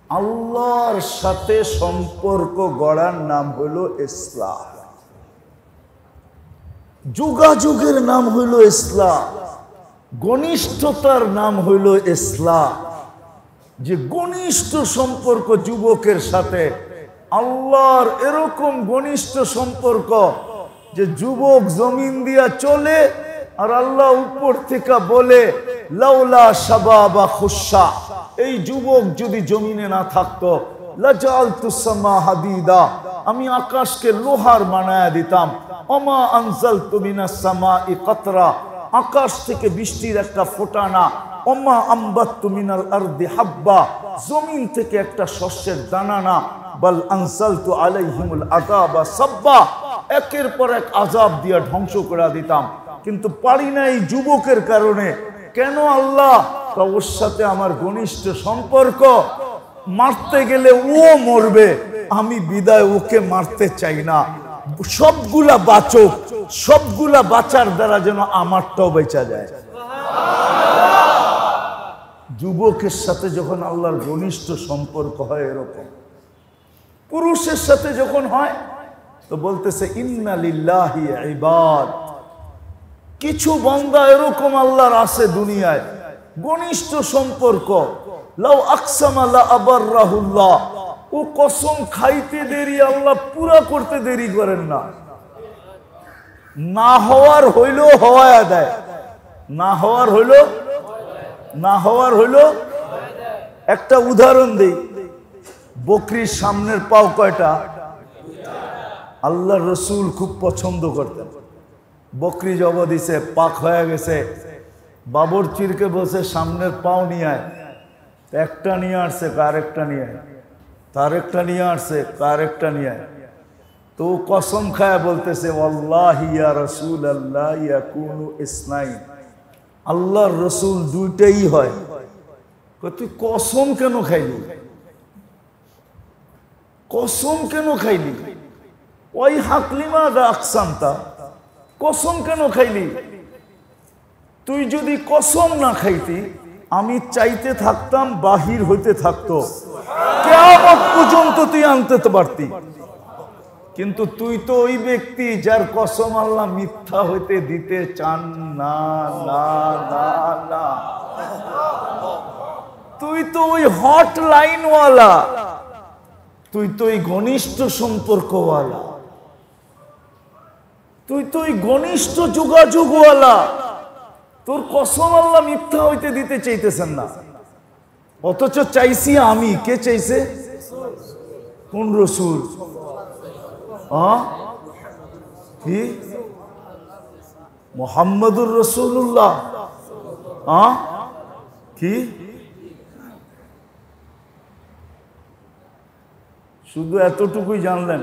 আল্লাহর সাথে সম্পর্ক গড়ার নাম হলো ইসলাম, যোগাযোগের নাম হইল ইসলাম, ঘনিষ্ঠতার নাম হইল ইসলাম। যে ঘনিষ্ঠ সম্পর্ক যুবকের সাথে, আল্লাহর এরকম ঘনিষ্ঠ সম্পর্ক যে যুবক জমিন দিয়া চলে আর আল্লাহ উপর থেকে বলে লাউলা শাবাবা খুশা, এই যুবক যদি জমিনে না থাকতো লাজালতুস সামা হাদিদা, আমি আকাশকে লোহার বানায়া দিতাম। ওমা আনজালতু মিনাস সামাই কাতরা, আকাশ থেকে বৃষ্টির একটা ফোঁটা না। ওমা আম্বাততু মিনাল আরদি হাব্বা, জমিন থেকে একটা শস্যের দানা না। বাল আনজালতু আলাইহিমুল আযাবা সাব্বা, একের পর এক আযাব দিয়া ধ্বংস করে দিতাম। কিন্তু পারি না এই যুবকের কারণে। কেন আল্লাহ? ওর সাথে আমার ঘনিষ্ঠ সম্পর্ক, মারতে গেলে ও মরবে, আমি বিদায় ওকে মারতে চাই না। সবগুলা বাঁচুক, সবগুলা বাঁচার দ্বারা যেন আমারটাও বেঁচা যায়। যুবকের সাথে যখন আল্লাহর ঘনিষ্ঠ সম্পর্ক হয় এরকম, পুরুষের সাথে যখন হয় তো বলতেছে ইন্না লিল্লাহি ইবাদ, কিছু বান্দা এরকম আল্লাহর আছে দুনিয়ায়, ঘনিষ্ঠ সম্পর্ক। লাউ আকসামা লা আবাররাহুল্লাহ, ও কসম খাইতে দেরি, আল্লাহ পুরা করতে দেরি করেন না। না হওয়ার হইলো হওয়া দেয়, না হওয়ার হইলো না হওয়ার হইলো। একটা উদাহরণ দেই, বকরির সামনের পাও কয়টা? আল্লাহর রসুল খুব পছন্দ করতেন। বকরি জবা দিছে, পাক হয়ে গেছে, বাবরচিরকে বসে সামনের পাও নিয়ে আয়। একটা নিয়ে আসছে, আরেকটা নিয়ে আয়, তারেকটা নিয়ে আসছে, আরেকটা নিয়ে আয়। তো কসম খায় বলতেছে ওয়াল্লাহি ইয়া রাসূলুল্লাহ ইয়াকুনু ইসনাইন, আল্লাহর রসুল দুইটাই হয়। তুই কসম কেন খাইলি? কসম কেন খাইলি? ওই হাকলিমা আকসামতা, কসম কেন খাইলি? তুই যদি কসম না খাইতি, আমি চাইতে থাকতাম বাহির হইতে থাকতো, কিয়ামত পর্যন্ত তুই আনতে পারতি। কিন্তু তুই তো ওই ব্যক্তি যার কসম আল্লাহ মিথ্যা হইতে দিতে চান না। না না না, তুই তো ওই হট লাইনওয়ালা, তুই তো ওই ঘনিষ্ঠ সম্পর্কওয়ালা, তুই তো ওই ঘনিষ্ঠ যোগাযোগওয়ালা। তোর কসম আল্লাহ মিথ্যা হইতে দিতে চাইতেছেন না, অথচ চাইছি আমি। কে চাইছে? কোন রসুল? কি? মুহাম্মদুর রাসূলুল্লাহ। কি? শুধু এতটুকুই জানলেন?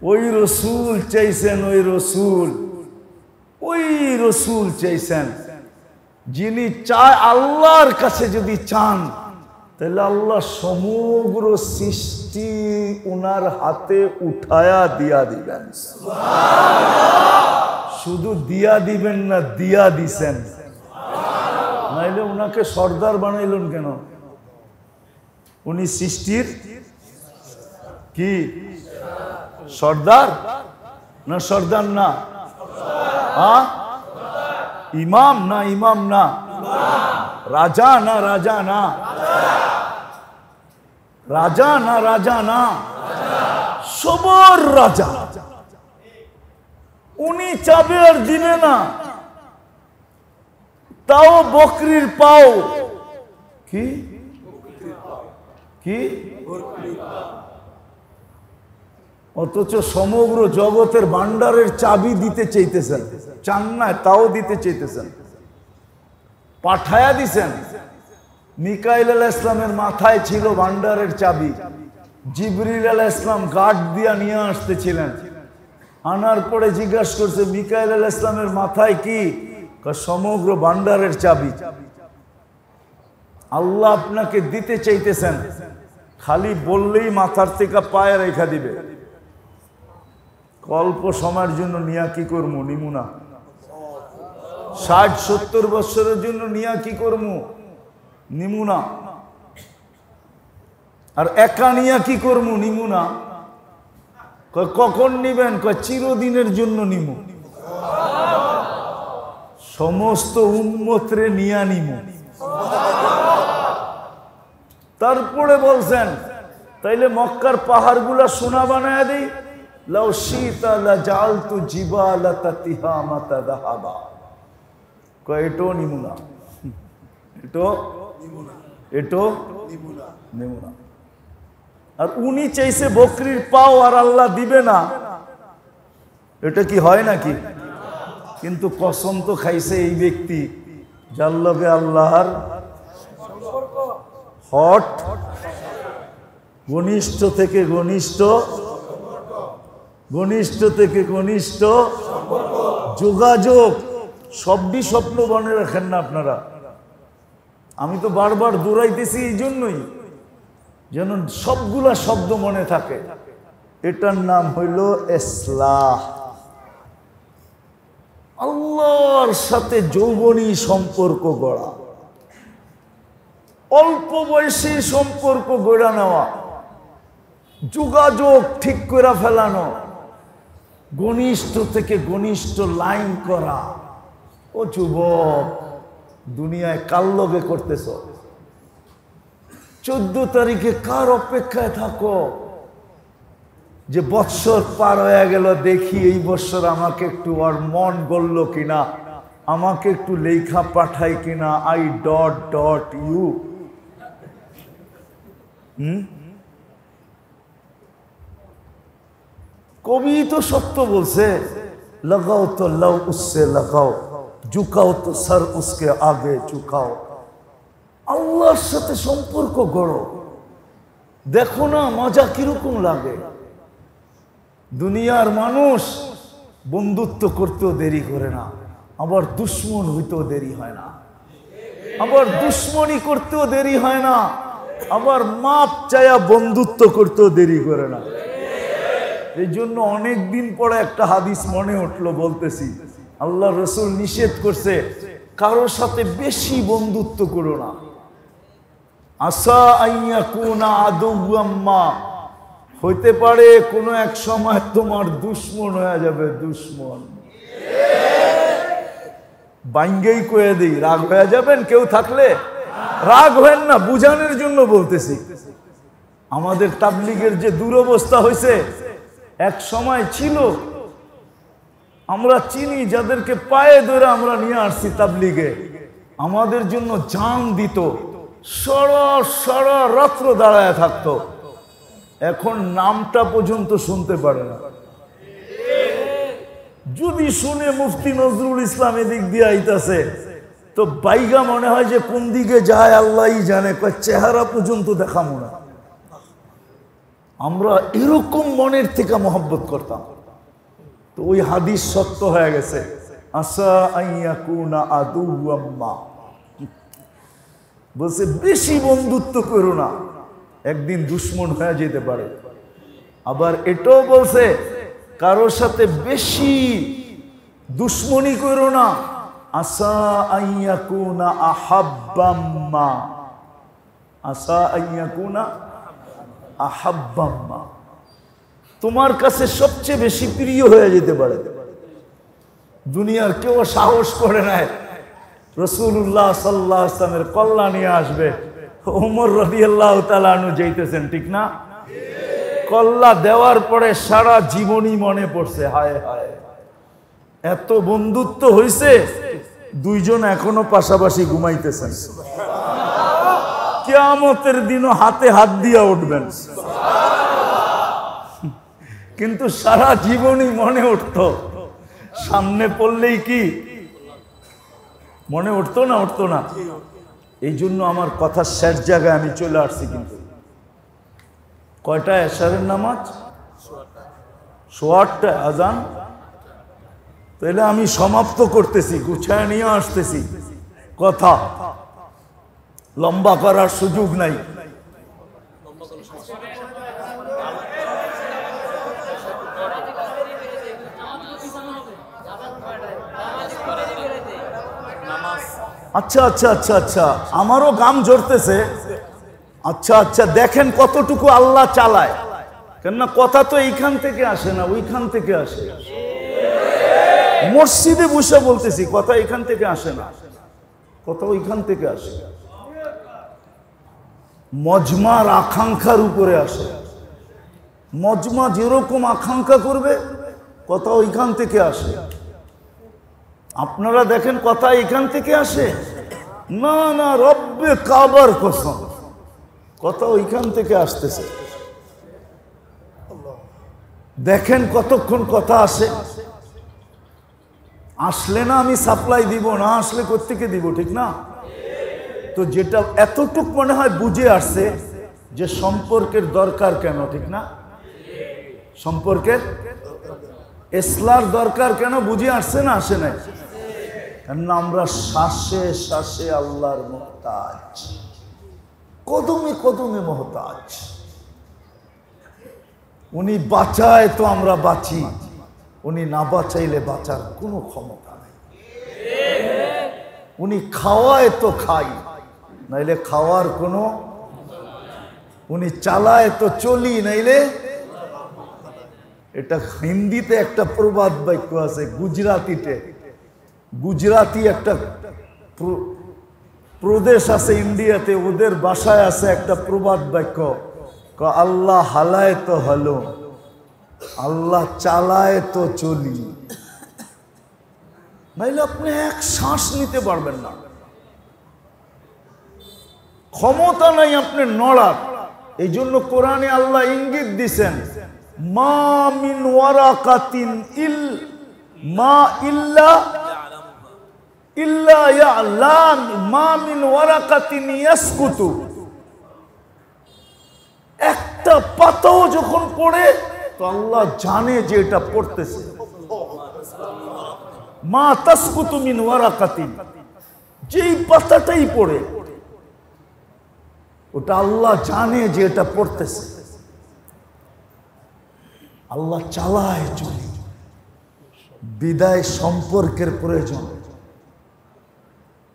ওই রসুল চাইছেন, ওই রসুল, ওই রসুল চাইছেন যিনি চায়। আল্লাহর কাছে যদি চান তাহলে আল্লাহ সমগ্র সৃষ্টি উনার হাতে উঠায়া দিয়া দিবেন। শুধু দিয়া দিবেন না, দিয়া দিছেন। নাইলে উনাকে সর্দার বানাইলেন কেন? উনি সৃষ্টির কি সর্দার না? সর্দার না? ইমাম না? ইমাম না? রাজা না? রাজা না? রাজা না? রাজা না? সবার রাজা। উনি চাবে আর দিবে না, তাও বকরির পাও। কি কি? অথচ সমগ্র জগতের ভান্ডারের চাবি দিতে চাইতেছেন, চান না, তাও দিতে চাইতেছেন। পাঠায়া দিছেন। মিকাইল আলাইহিস সালামের মাথায় ছিল ভান্ডারের চাবি, জিবরিল আলাইহিস সালাম গার্ড দিয়া নিয়ে আসতেছিলেন। আনার পরে জিজ্ঞাসা করছে মিকাইল আলাইহিস সালামের মাথায় কি? সমগ্র ভান্ডারের চাবি। আল্লাহ আপনাকে দিতে চাইতেছেন, খালি বললেই মাথার থেকে পায়ে রেখা দিবে। অল্প সময়ের জন্য নিয়া কি করবো? নিমু না। 60-70 বছরের জন্য নিয়া কি করবো? নিমু না। আর একা নিয়া কি করবো? নিমু না। কখন নিবেন? চিরদিনের জন্য নিমু। সমস্ত উম্মতরে নিয়া নিমু। তারপরে বলছেন তাইলে মক্কার পাহাড়গুলা সোনা বানায় দেই, লাউ শিতা লাজালতু জিবালাতা তিহামাতা যাহাবা। কয় এটো নিমুনা, এটো নিমুনা। আর উনি চাইছে বকরির পাও আর আল্লাহ দিবে না, এটা কি হয় নাকি? কিন্তু কসম তো খাইছে এই ব্যক্তি যার লগে আল্লাহর হট ঘনিষ্ঠ থেকে ঘনিষ্ঠ, ঘনিষ্ঠ থেকে ঘনিষ্ঠ যোগাযোগ। সবটি স্বপ্ন বনে রাখেন না আপনারা। আমি তো বারবার দৌড়াইতেছি এই জন্যই যেন সবগুলা শব্দ মনে থাকে। এটার নাম হইল ইসলাহ। আল্লাহর সাথে যৌবনী সম্পর্ক গড়া, অল্প বয়সী সম্পর্ক গড়া নেওয়া, যোগাযোগ ঠিক করে ফেলানো, ঘনিষ্ঠ থেকে ঘনিষ্ঠ লাইন করা। ও যুবক, দুনিয়ায় কার লগে করতেছ? 14 তারিখে কার অপেক্ষায় থাকো যে বৎসর পার হয়ে গেল, দেখি এই বৎসর আমাকে একটু আর মন গড়ল কিনা, আমাকে একটু লেখা পাঠাই কিনা, আই ডট ডট ইউ। কবি তো সত্য বলছে, লাগাও তো লাও উসসে লাগাও, ঝুকাও তো সর উসকে আগে ঝুকাও। আল্লাহর সাথে সম্পর্ক গড়ো, দেখো না মজা কিরকম লাগে। দুনিয়ার মানুষ বন্ধুত্ব করতেও দেরি করে না, আবার দুশ্মন হইতেও দেরি হয় না, আবার দুশ্মনী করতেও দেরি হয় না, আবার মাপ চায়া বন্ধুত্ব করতেও দেরি করে না। এই জন্য অনেক দিন পরে একটা হাদিস মনে উঠলো, বলতেছি। আল্লাহ রসুল নিষেধ করছে কারোর সাথে বেশি বন্ধুত্ব করো না। আসা আইয়াকুনা আদুওয়াম্মা, হইতে পারে কোনো এক সময় তোমার দুশ্মন হয়ে যাবে। দুশ্মন বাইঙ্গেই কয়ে দিই, রাগ হয়ে যাবেন কেউ থাকলে? রাগ হয়েন না, বুঝানোর জন্য বলতেছি। আমাদের তাবলিগের যে দুরবস্থা হয়েছে, এক সময় ছিল, আমরা চিনি যাদেরকে পায়ে ধরে আমরা নিয়ে আসছি তাবলিগে, আমাদের জন্য জান দিত, সারা রাত্র দাঁড়ায় থাকতো। এখন নামটা পর্যন্ত শুনতে পারে না। যদি শুনে মুফতি নজরুল ইসলাম এদিক দিয়ে আইতাছে, তো বাইগা মনে হয় যে কোন দিকে যায় আল্লাহই জানে, চেহারা পর্যন্ত দেখাবো না। আমরা এরকম মনের থেকে মহব্বত করতাম। তো ওই হাদিস সত্য হয়ে গেছে, আসা আইয়াকুনা আদুওয়াম্মা, বলছে বেশি বন্ধুত্ব করো না, একদিন দুশ্মন হয়ে যেতে পারে। আবার এটাও বলছে কারোর সাথে বেশি দুশ্মনী করো না, আসা আইয়াকুনা আহাব্বাম্মা, আসা আইয়াকুনা আহাব্বাম্মা, তোমার কাছে সবচেয়ে বেশি প্রিয় হয়ে যেতে পারে। দুনিয়ার কেউ সাহস করে নাই রাসূলুল্লাহ সাল্লাল্লাহু আলাইহি ওয়াসাল্লামের কল্যাণ নিয়ে আসবে। ওমর রাদিয়াল্লাহু তাআলা আনহু যাইতেছেন, ঠিক না? কল্লা দেওয়ার পরে সারা জীবনই মনে পড়ছে, হায় হায় এত বন্ধুত্ব হইছে, দুইজন এখনো পাশাপাশি ঘুমাইতেছেন। কিয়ামতের দিনও হাতে হাত দিয়া উঠবেন। কিন্তু সারা জীবনই মনে উঠতো, সামনে পড়লেই কি মনে উঠতো না? উঠতো না। এই জন্য আমার কথার শেষ জায়গায় আমি চলে আসছি। কিন্তু কয়টায় এশারের নামাজ? 8:15 আজান। তাহলে আমি সমাপ্ত করতেছি, গুছায় নিয়ে আসতেছি। কথা লম্বা করার সুযোগ নাই। আচ্ছা আচ্ছা আচ্ছা আচ্ছা, আমারও গাম ঝরতেছে। আচ্ছা আচ্ছা, দেখেন কতটুকু আল্লাহ চালায়। কেননা কথা তো এইখান থেকে আসে না, ওইখান থেকে আসে। মসজিদে বসে বলতেছি, কথা এখান থেকে আসে না, কথা ওইখান থেকে আসে। মজমার আকাঙ্ক্ষার উপরে আসে। মজমা যেরকম আকাঙ্ক্ষা করবে কথা ওইখান থেকে আসে। আপনারা দেখেন কথা এখান থেকে আসে না, না, রব্বে কাবার কসম কথা ওইখান থেকে আসতেছে। দেখেন কতক্ষণ কথা আসে। আসলে না আমি সাপ্লাই দিব, না আসলে কোত্থেকে দিব, ঠিক না? তো যেটা এতটুক মনে হয় বুঝে আসছে যে সম্পর্কের দরকার কেন, ঠিক না? সম্পর্কের ইসলার দরকার কেন বুঝে আসছে না, আসে নাই? কারণ আমরা শ্বাসে শ্বাসে আল্লাহর মুহতাজ, কদমে কদমে মুহতাজ। উনি বাঁচায় তো আমরা বাঁচি, উনি না বাঁচাইলে বাঁচার কোনো ক্ষমতা নেই। উনি খাওয়ায় তো খাই, নাইলে খাওয়ার কোনো, উনি চালায় তো চলি, নাইলে। এটা হিন্দিতে একটা প্রবাদ বাক্য আছে, গুজরাটিতে, গুজরাটি একটা প্রদেশ আছে ইন্ডিয়াতে, ওদের ভাষায় আছে একটা প্রবাদ বাক্য, আল্লাহ হালায় তো হলো, আল্লাহ চালায় তো চলি, নাইলে আপনি এক শ্বাস নিতে পারবেন না, ক্ষমতা নাই আপনি নড়ার। এই জন্য কোরআনে আল্লাহ ইঙ্গিত দিছেন, মা মিন ওয়ারাকাতিন মা ইল্লা ইল্লা ইয়ালাম মা মিন ওয়ারাকাতিন ইয়াসকুতু। একটা পাতাও যখন পড়ে তো আল্লাহ জানে যে এটা পড়তেছে। মা তাসকুতু মিন ওয়ারাকাতিন, যেই পাতাটাই পড়ে ওটা আল্লাহ জানে যে এটা পড়তেছে। আল্লাহ চালায় চলি, বিদায় সম্পর্কের প্রয়োজন।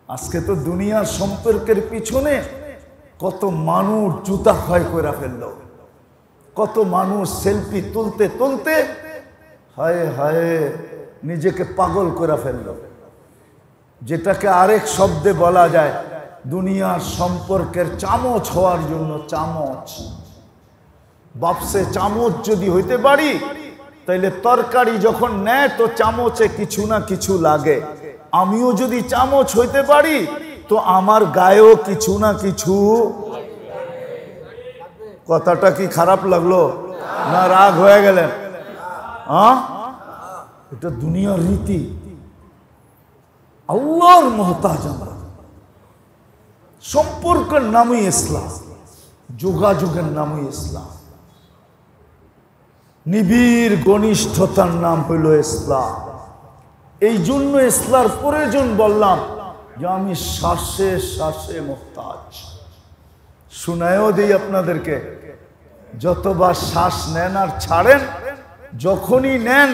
আজকে তো দুনিয়ার সম্পর্কের পিছনে কত মানুষ জুতা ক্ষয় করে ফেললো, কত মানুষ সেলফি তুলতে তুলতে হায় হায় নিজেকে পাগল করে ফেললো, যেটাকে আরেক শব্দে বলা যায় দুনিয়ার সম্পর্কের চামচ হওয়ার জন্য। চামচ, বাপসে চামচ যদি হইতে পারি তাইলে তরকারি যখন নেয় তো চামচে কিছু না কিছু লাগে। আমিও যদি চামচ হইতে পারি তো আমার গায়েও কিছু না কিছু। কথাটা কি খারাপ লাগলো না রাগ হয়ে গেলেন? এটা দুনিয়ার রীতি। আল্লাহর মুহতাজ আমরা। সম্পর্কের নামই ইসলাম, যোগাযোগের নামই ইসলাম, নিবিড় ঘনিষ্ঠতার নাম হইল ইসলাম। এই জন্য ইসলার প্রয়োজন বললাম যে আমি শ্বাসে শ্বাসে মুহতাজ। শুনায়ও দিই আপনাদেরকে, যতবার শ্বাস নেন আর ছাড়েন, যখনই নেন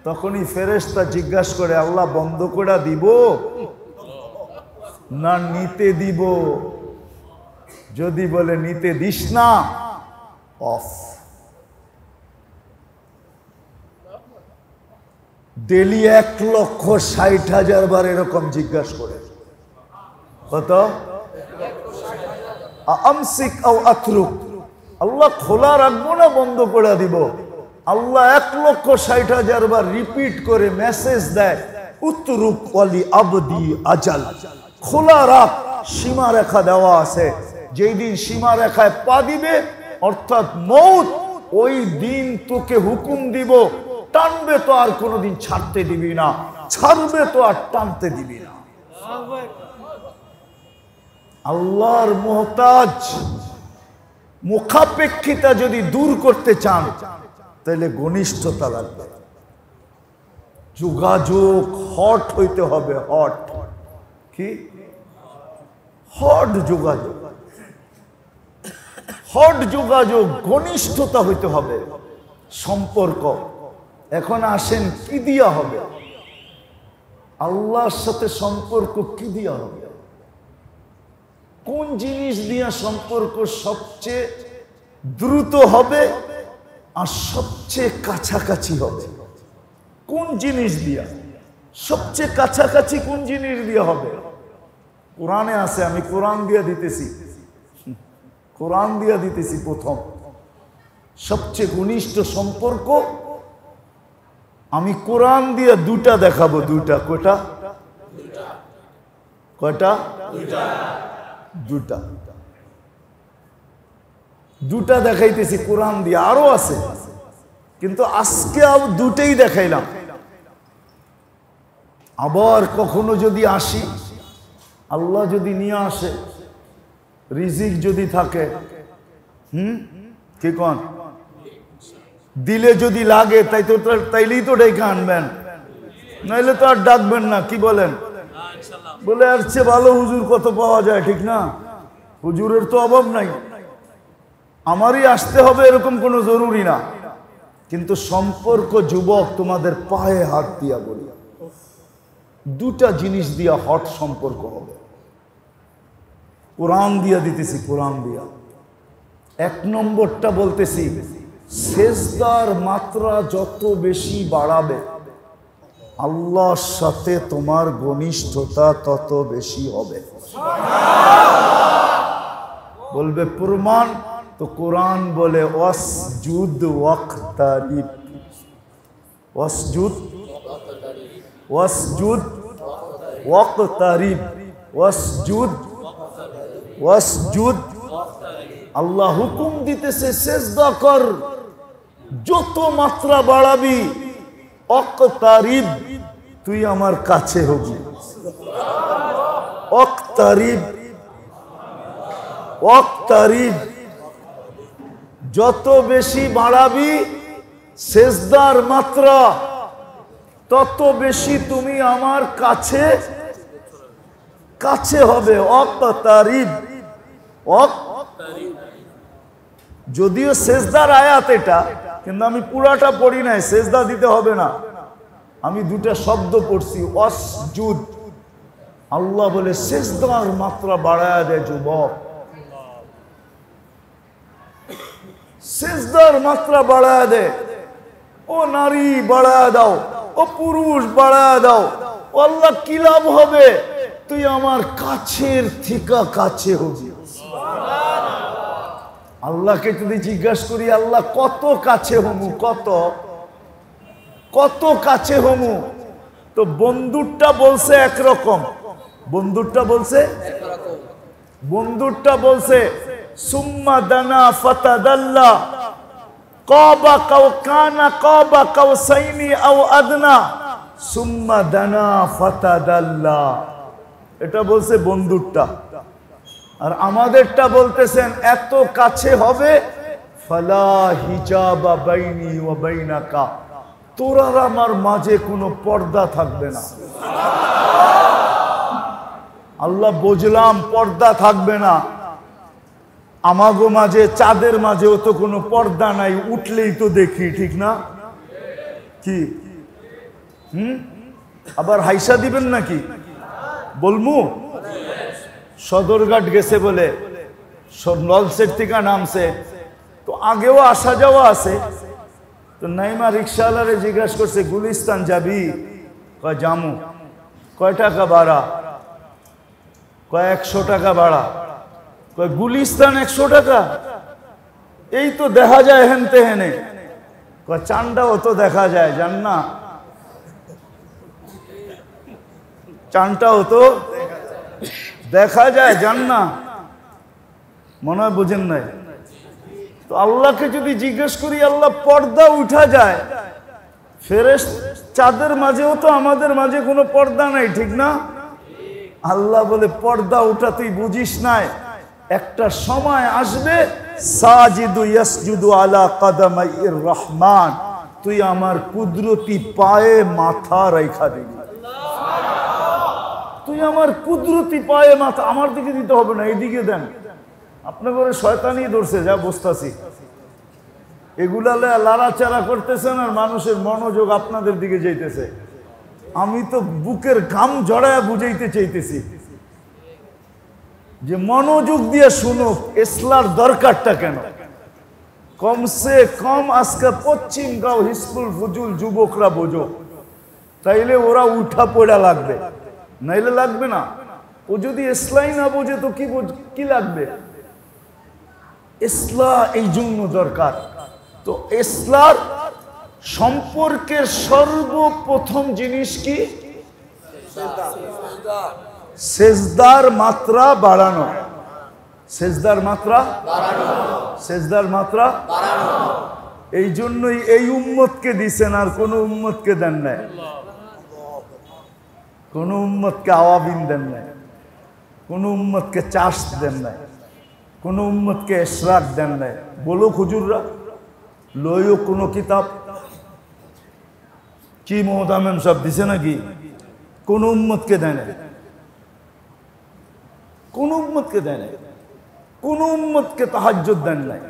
তখনই ফেরেশতা জিজ্ঞাসা করে আল্লাহ বন্ধ করে দিব না নিতে দিব? যদি বলে নিতে দিস না, অফ। ডেলি 1,60,000 বার এরকম জিজ্ঞাসা করে। কত? আমসিক আও আতরুক, আল্লাহ খোলা রাখবো না বন্ধ করে দিব? আল্লাহ 1,60,000 বার রিপিট করে মেসেজ দেয়, উতরুক ওয়ালি আবদি আজাল, খোলা রাখ, সীমা রেখা দেওয়া আছে। যেই দিন সীমা রেখায় পা দিবে অর্থাৎ মৌত, ওই দিন তোকে হুকুম দিব, টানবে তো আর কোনোদিন ছাড়তে দিবি না, ছাড়বে তো আর টানতে দিবি না। আল্লাহর মুহতাজ মুখাপেক্ষিতা যদি দূর করতে চান তাহলে ঘনিষ্ঠতা লাগবে, যোগাযোগ হট হইতে হবে। হট কি? হট যোগাযোগ, হট যোগাযোগ, ঘনিষ্ঠতা হইতে হবে, সম্পর্ক। এখন আসেন কি দিয়া হবে? আল্লাহর সাথে সম্পর্ক কি দিয়া হবে? কোন জিনিস দিয়া সম্পর্ক সবচেয়ে দ্রুত হবে আর সবচেয়ে কাছাকাছি হবে? কোন জিনিস দিয়া সবচেয়ে কাছাকাছি কোন জিনিস দিয়া হবে? কোরআনে আছে, আমি কোরআন দিয়ে দিতেছি, কোরআন দিয়া দিতেছি প্রথম। সবচেয়ে ঘনিষ্ঠ সম্পর্ক আমি কোরআন দিয়ে দুটা দেখাবো। দুটা কয়টা? কয়টা? দুটা। দুটা দেখাইতেছি কোরআন দিয়ে, আরো আছে কিন্তু আজকে দুটেই দেখাইলাম। আবার কখনো যদি আসি, আল্লাহ যদি নিয়ে আসে, রিজিক যদি থাকে, কি কোন দিলে যদি লাগে, তাইলেই তো ডেকে আনবেন, নাইলে তো আর ডাকবেন না। কি বলেন? বলে আর চেয়ে ভালো হুজুর কত পাওয়া যায়, ঠিক না? হুজুরের তো অভাব নাই, আমারই আসতে হবে এরকম কোনো জরুরি না। কিন্তু সম্পর্ক যুবক, তোমাদের পায়ে হাত দিয়া বলি, দুটা জিনিস দিয়া হট সম্পর্ক হবে। কোরআন দিয়া দিতেছি, কোরআন দিয়া। এক নম্বরটা বলতেছি, সেজদার মাত্রা যত বেশি বাড়াবে, আল্লাহর সাথে তোমার ঘনিষ্ঠতা তত বেশি হবে। বলবে প্রমাণ, তো কোরআন বলে ওয়াসজুদ ওয়াকতারিব, ওয়াসজুদ ওয়াসজুদ ওয়াকতারিব, ওয়াসজুদ ওয়াসজুদ। আল্লাহ হুকুম দিতেছে সেজদা কর, যত মাত্রা বাড়াবি, ওয়াকতারিব, তুই আমার কাছে হবি। ওয়াকতারিব, ওয়াকতারিব, যত বেশি বাড়াবি সেজদার মাত্রা, তত বেশি তুমি আমার কাছে কাছে হবে। ওয়াকতারিব, যদিও সেজদার আয়াত এটা, কিন্তু আমি পুরাটা পড়ি নাই, সেজদা দিতে হবে না, আমি দুটা শব্দ পড়ছি, ওয়াসজুদ। আল্লাহ বলে সেজদার মাত্রা বাড়ায় দেয় যুবক, সেজদার মাত্রা বাড়ায় দেয়। ও নারী বাড়ায় দাও, ও পুরুষ বাড়ায় দাও। ও আল্লাহ কি লাভ হবে? তুই আমার কাছের থেকে কাছে হবি। আল্লাহকে যদি জিজ্ঞাসা করি, আল্লাহ কত কাছে হমু, কত কত কাছে হমু, তো বন্ধুরটা বলছে একরকম, বন্ধুরটা বলছে বন্ধুরটা বলছে সুম্মা দানা ফাতাদাল্লা কাবা কাওকানা কাবা কাওসাইনি আও আদনা সুম্মা দানা ফাতাদাল্লা, এটা বলছে বন্ধুরটা। আর আমাদেরটা বলতেছেন এত কাছে হবে, ফালা হিজাবা বাইনি ওয়া বাইনাকা, তোর আর আমার মাঝে কোনো পর্দা থাকবে না। আল্লাহ বুঝলাম পর্দা থাকবে না, আমাগো মাঝে চাঁদের মাঝেও তো কোনো পর্দা নাই, উঠলেই তো দেখি, ঠিক না? কি আবার হাইসা দিবেন নাকি? বলমু সদরঘাট গেছে বলে, নলসেট থেকে নামছে, তো আগেও আসা যাওয়া আছে। তো নাইমা রিক্সাওয়ালারে জিজ্ঞাসা করছে, গুলিস্তান যাবি? কয় জামু। কয় টাকা ভাড়া? কয় 100 টাকা ভাড়া। কয় গুলিস্তান 100 টাকা? এই তো দেখা যায় হেন তেহেনে। কয় চানটাও তো দেখা যায়, জান না? চানটাও তো দেখা যায়, জান না? মনে হয় বুঝেন নাই। তো আল্লাহকে যদি জিজ্ঞেস করি, আল্লাহ পর্দা উঠা যায়, ফেরেশ চাঁদের মাঝেও তো আমাদের মাঝে কোনো পর্দা নাই, ঠিক না? আল্লাহ বলে পর্দা উঠা তুই বুঝিস নাই, একটা সময় আসবে সাজিদু ইয়াসজুদু আলা কাদামাইর রহমান, তুই আমার কুদরতি পায়ে মাথা রাইখা দিবি। তুই আমার কুদরতি পায়ে মাথা, আমার দিকে দিতে হবে না, এদিকে দেন। আপনার ঘরে শয়তানি ধরছে, যা বসতাছি, এগুলা লাড়াচাড়া করতেছেন আর মানুষের মনোযোগ আপনাদের দিকে যাইতেছে। আমি তো বুকের ঘাম জড়ায় বুঝাইতে চাইতেছি যে মনোযোগ দিয়ে শুনো, ইসলার দরকারটা কেন। কমসে কম আজকে পশ্চিমগাঁও হিজবুল ফুজুল যুবকরা বোঝো, তাইলে ওরা উঠা পড়া লাগবে, নাইলে লাগবে না। ও যদি ইসলাই না বোঝে তো কি লাগবে? ইসলাহ এই জন্য দরকার। তো ইসলার সম্পর্কের সর্বপ্রথম জিনিস কি? সেজদার মাত্রা বাড়ানো। সেজদার মাত্রা বাড়ানো, সেজদার মাত্রা বাড়ানো। এই জন্যই এই উম্মতকে দিছেন, আর কোন উম্মতকে দেন নাই। কোন উম্মতকে আওয়াবিন দেন নাই, কোন উম্মতকে চাষ দেন নাই, কোন উম্মতকে ইশরাক দেন নাই। বলো হুজুররা, লইও কোন কিতাব কি মোহতামেম সব দিছে নাকি? কোন উম্মতকে দেয় নাই, কোন উম্মতকে দেয় নাই। কোন উম্মতকে তাহাজ্জুদ দেন নাই,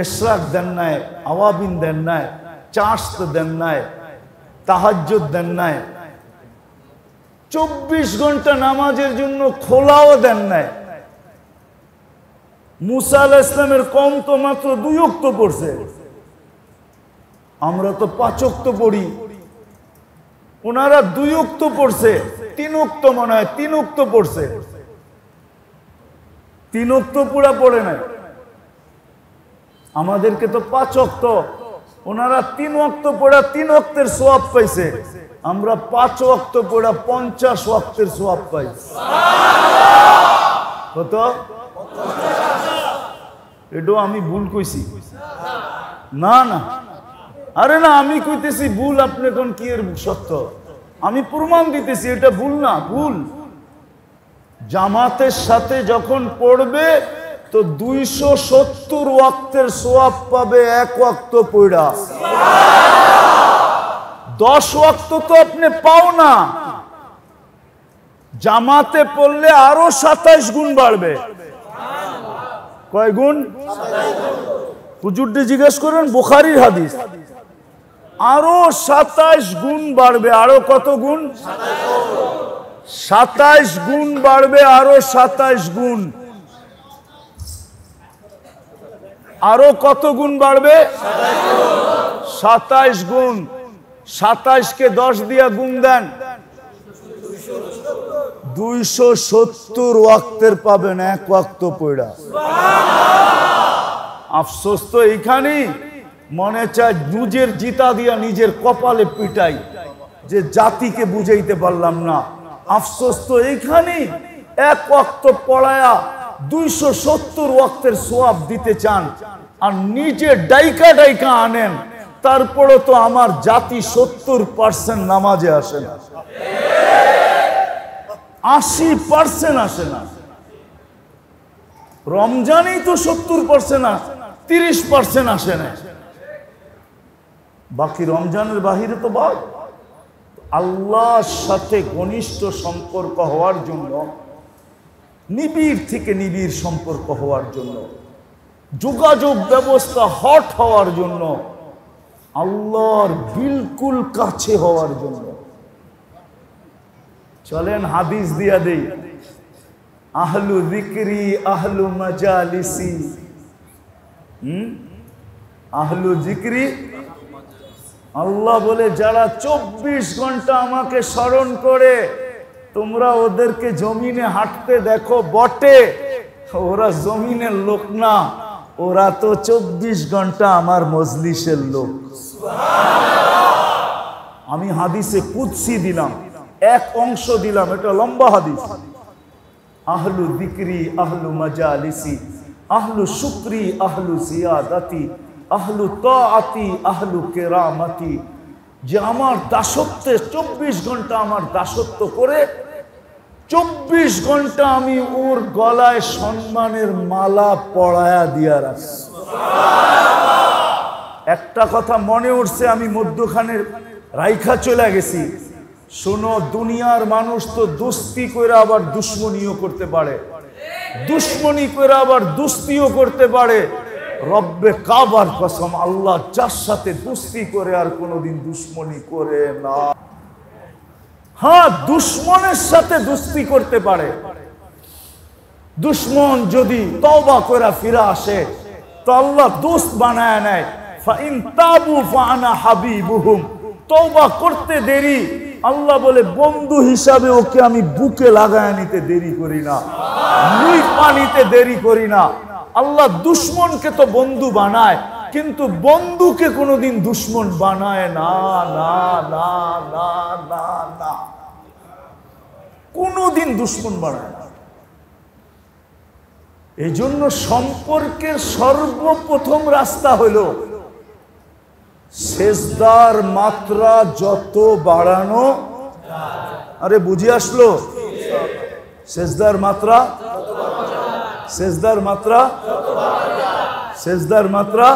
ইশরাক দেন নাই, আওয়াবিন দেন নাই, চাষ দেন নাই, তাহাজ্জুদ দেন নাই, 24 ঘন্টা নামাজের জন্য খোলাও দেন নাই। মুসা আলাইহিস সালামের কওম তো মাত্র 2 ওয়াক্ত পড়ছে, আমরা তো 5 ওয়াক্ত পড়ি। ওনারা 2 ওয়াক্ত পড়ছে, 3 ওয়াক্ত মনে হয় 3 ওয়াক্ত পড়ছে, 3 ওয়াক্ত পুরা পড়ে নাই। আমাদেরকে তো 5 ওয়াক্ত, ওনারা 3 ওয়াক্ত পড়া 3 ওয়াক্তের সওয়াব পাইছে, আমরা 5 ওয়াক্ত পড়া 50 ওয়াক্তের সওয়াব পাই। কত? এটা আমি ভুল কইছি? না না, আরে না, আমি কইতেছি ভুল, আপনি কোন কি এর সত্য? আমি প্রমাণ দিতেছি এটা ভুল না, ভুল। জামাতের সাথে যখন পড়বে তো 270 ওয়াক্তের সওয়াব পাবে 1 ওয়াক্ত পড়া। 10 ওয়াক্ত তো আপনি পাও না, জামাতে পড়লে আরো 27 গুণ বাড়বে। কয় গুণ? হুজুরকে জিজ্ঞেস করেন, বুখারীর হাদিস। আরো 27 গুণ বাড়বে। আরো কত গুণ? 27 গুণ বাড়বে, আরো 27 গুণ। আরো কত গুণ বাড়বে? 27 গুণ। 27 কে 10 দিয়া গুণ দেন, 270 ওয়াক্তের পাবেন 1 ওয়াক্ত পড়া। আফসোস তো এইখানেই, মনে চায় নিজের জিতা দিয়া নিজের কপালে পিটাই, যে জাতিকে বুঝাইতে পারলাম না। আফসোস তো এইখানেই, 1 ওয়াক্ত পড়ায়া 270 ওয়াক্তের সওয়াব দিতে চান, আর নিজে ডাইকা ডাইকা আনেন, তারপরে তো আমার জাতি 70% নামাজে আসে না, 80% আসে না। রমজানেই তো 70% আসে, 30% আসে না। বাকি রমজানের বাহিরে তো বাদ। আল্লাহর সাথে ঘনিষ্ঠ সম্পর্ক হওয়ার জন্য, নিবিড় থেকে নিবিড় সম্পর্ক হওয়ার জন্য, যোগাযোগ ব্যবস্থা হট হওয়ার জন্য, আল্লাহর বিলকুল কাছে হওয়ার জন্য, চলেন হাদিস দিয়া দেই। আহলু যিকরি আহলু মাজালিসি, আহলু যিকরি, আল্লাহ বলে যারা 24 ঘন্টা আমাকে স্মরণ করে, তোমরা ওদেরকে জমিনে হাঁটতে দেখো বটে, ওরা জমিনের লোক না, ওরা তো 24 ঘন্টা আমার মজলিসের লোক। আমি হাদিসে কুদসি দিলাম, এক অংশ দিলাম, এটা লম্বা হাদিস। আহলু যিকরি আহলু মাজালিসি আহলু শুকরি আহলু জিয়াদাতি আহলু তাআতি আহলু কেরামতি, যে আমার দাসত্বে 24 ঘন্টা আমার দাসত্ব করে 24 ঘন্টা আমি ওর গলায় সম্মানের মালা পরায়া দিয়া রাখি। একটা কথা মনে উঠছে, আমি মধ্যখানে রাইখা চলে গেছি। শোনো, দুনিয়ার মানুষ তো দোস্তি করে আবার দুশ্মনীও করতে পারে, দুশ্মনী করে আবার দোস্তিও করতে পারে। রব্বে কাবার কসম, আল্লাহ যার সাথে দোস্তি করে আর কোনোদিন দুশ্মনী করে না। হ্যাঁ, দুশ্মনের সাথে দোস্তি করতে পারে। দুশ্মন যদি তওবা করে ফিরে আসে তো আল্লাহ দোস্ত বানায় নেয়। ফাইন তাবু ফাআনা হাবিবুহুম, তওবা করতে দেরি, আল্লাহ বলে বন্ধু হিসাবে ওকে আমি বুকে লাগায় নিতে দেরি করি না, মুই পানিতে দেরি করি না। আল্লাহ দুশ্মনকে তো বন্ধু বানায়, কিন্তু বন্ধুকে কোনোদিন দুশ্মন বানায় না, না না না না না, কোনোদিন দুশ্মন বানায় না। এই জন্য সম্পর্কের সর্বপ্রথম রাস্তা হলো সেজদার মাত্রা যত বাড়ানো, আরে বুঝে আসলো? সেজদার মাত্রা, সেজদার মাত্রা, সেজদার মাত্রা।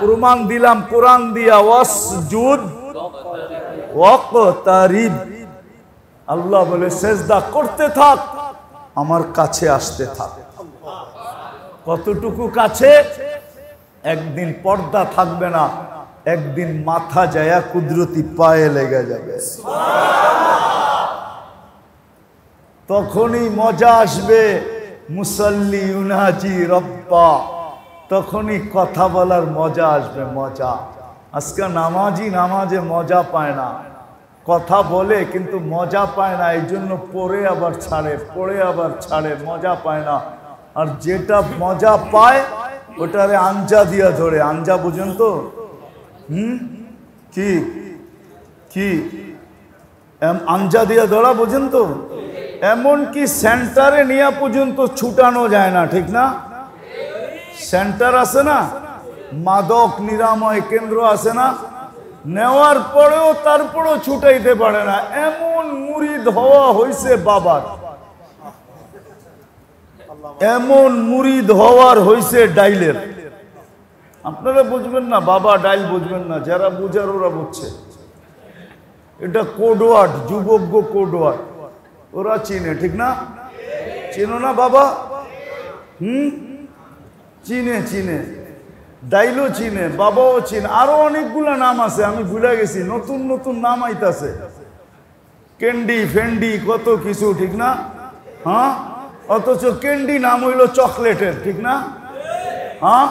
প্রমাণ দিলাম কোরআন দিয়া, ওয়াসজুদ ওয়াকতারিব। আল্লাহ বলে সেজদা করতে থাক, আমার কাছে আসতে থাক। কতটুকু কাছে? একদিন পর্দা থাকবে না, একদিন মাথা যায়া কুদরতি পায়ে লেগে যাবে, তখনই মজা আসবে। মুসাল্লি ইউনাজি রব্বা, তখনই কথা বলার মজা আসবে, মজা। আজকে নামাজি নামাজে মজা পায় না, কথা বলে কিন্তু মজা পায় না, এই জন্য পড়ে আবার ছাড়ে, পড়ে আবার ছাড়ে, মজা পায় না। আর যেটা মজা পায় ওটারে আঞ্জা দিয়া ধরে। আঞ্জা বুঝেন তো? কি কি আঞ্জা দিয়া ধরা বুঝেন তো? এমনকি সেন্টারে নিয়ে পর্যন্ত ছুটানো যায় না, ঠিক না? সেন্টার আছে না, মাদক নিরাময় কেন্দ্র আছে না, নেওয়ার পরেও তারপরেও ছুটাইতে পারে না, এমন মুরিদ হওয়া হয়েছে বাবার, এমন মুরিদ হওয়ার হয়েছে ডাইলের। আপনারা বুঝবেন না, বাবা ডাইল বুঝবেন না, যারা বুঝার ওরা বুঝছে। এটা কোডওয়ার্ড, যুবজ্ঞ কোডওয়ার্ড, ওরা চিনে, ঠিক না? চিনো না বাবা? চিনে, চিনে, ডাইলও চিনে, বাবাও চিনে, আরো অনেকগুলা নাম আছে, আমি ভুলে গেছি, নতুন নতুন নাম আইতাছে, ক্যান্ডি ফেন্ডি কত কিছু, ঠিক না? হ্যাঁ, অথচ ক্যান্ডি নাম হইল চকলেটের, ঠিক না? হ্যাঁ,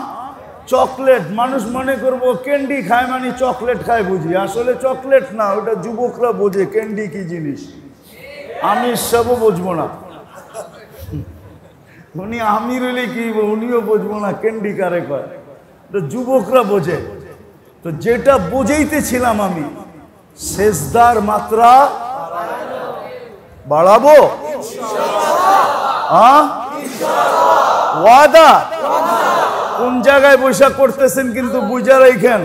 চকলেট, মানুষ মনে করবো ক্যান্ডি খায় মানে চকলেট খায় বুঝি, আসলে চকলেট না, ওটা যুবকরা বোঝে ক্যান্ডি কি জিনিস। আমি সবও বুঝবো না, উনি আমির হলে কি উনিও বুঝবো না ক্যান্ডি কারে কয়, তো যুবকরা বোঝে। তো যেটা বুঝাইতেছিলাম আমি, সেজদার মাত্রা বাড়াবো, ওয়াদা। কোন জায়গায় বৈশাখ করতেছেন কিন্তু বুঝা রাখেন,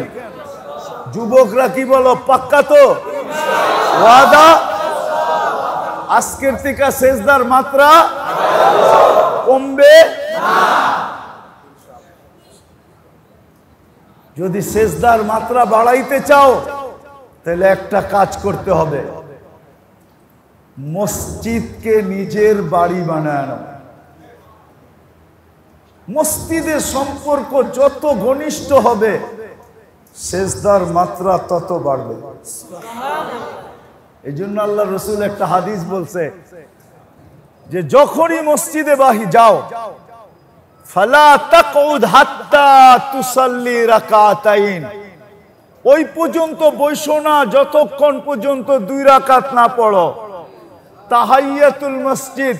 যুবকরা কি বলো, পাক্কা তো? ওয়াদা। আজকের থেকে সেজদার মাত্রা কমবে না। যদি সেজদার মাত্রা বাড়াইতে চাও তাহলে একটা কাজ করতে হবে, মসজিদকে নিজের বাড়ি বানায় নাও। মসজিদের সম্পর্ক যত ঘনিষ্ঠ হবে সেজদার মাত্রা তত বাড়বে। এই জন্য আল্লাহ রসুল একটা হাদিস বলছে যে যখনই মসজিদে বাহি যাও, ফালা তাকউদ হাত্তা তুসাল্লি রাকাতাইন, ওই পর্যন্ত বসো না যতক্ষণ পর্যন্ত 2 রাকাত না পড়ো। তাহাইয়াতুল মসজিদ,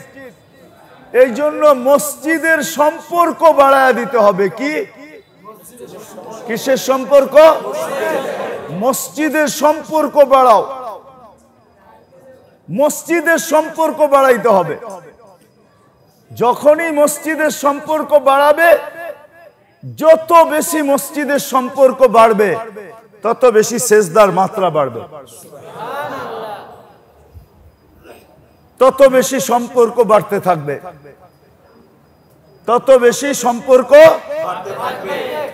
এই জন্য মসজিদের সম্পর্ক বাড়ায় দিতে হবে। কি কিসের সম্পর্ক? মসজিদের সম্পর্ক বাড়াও, মসজিদের সম্পর্ক বাড়াইতে হবে। যখনই মসজিদের সম্পর্ক বাড়াবে, যত বেশি মসজিদের সম্পর্ক বাড়বে তত বেশি সেজদার মাত্রা বাড়বে, তত বেশি সম্পর্ক বাড়তে থাকবে, তত বেশি সম্পর্ক,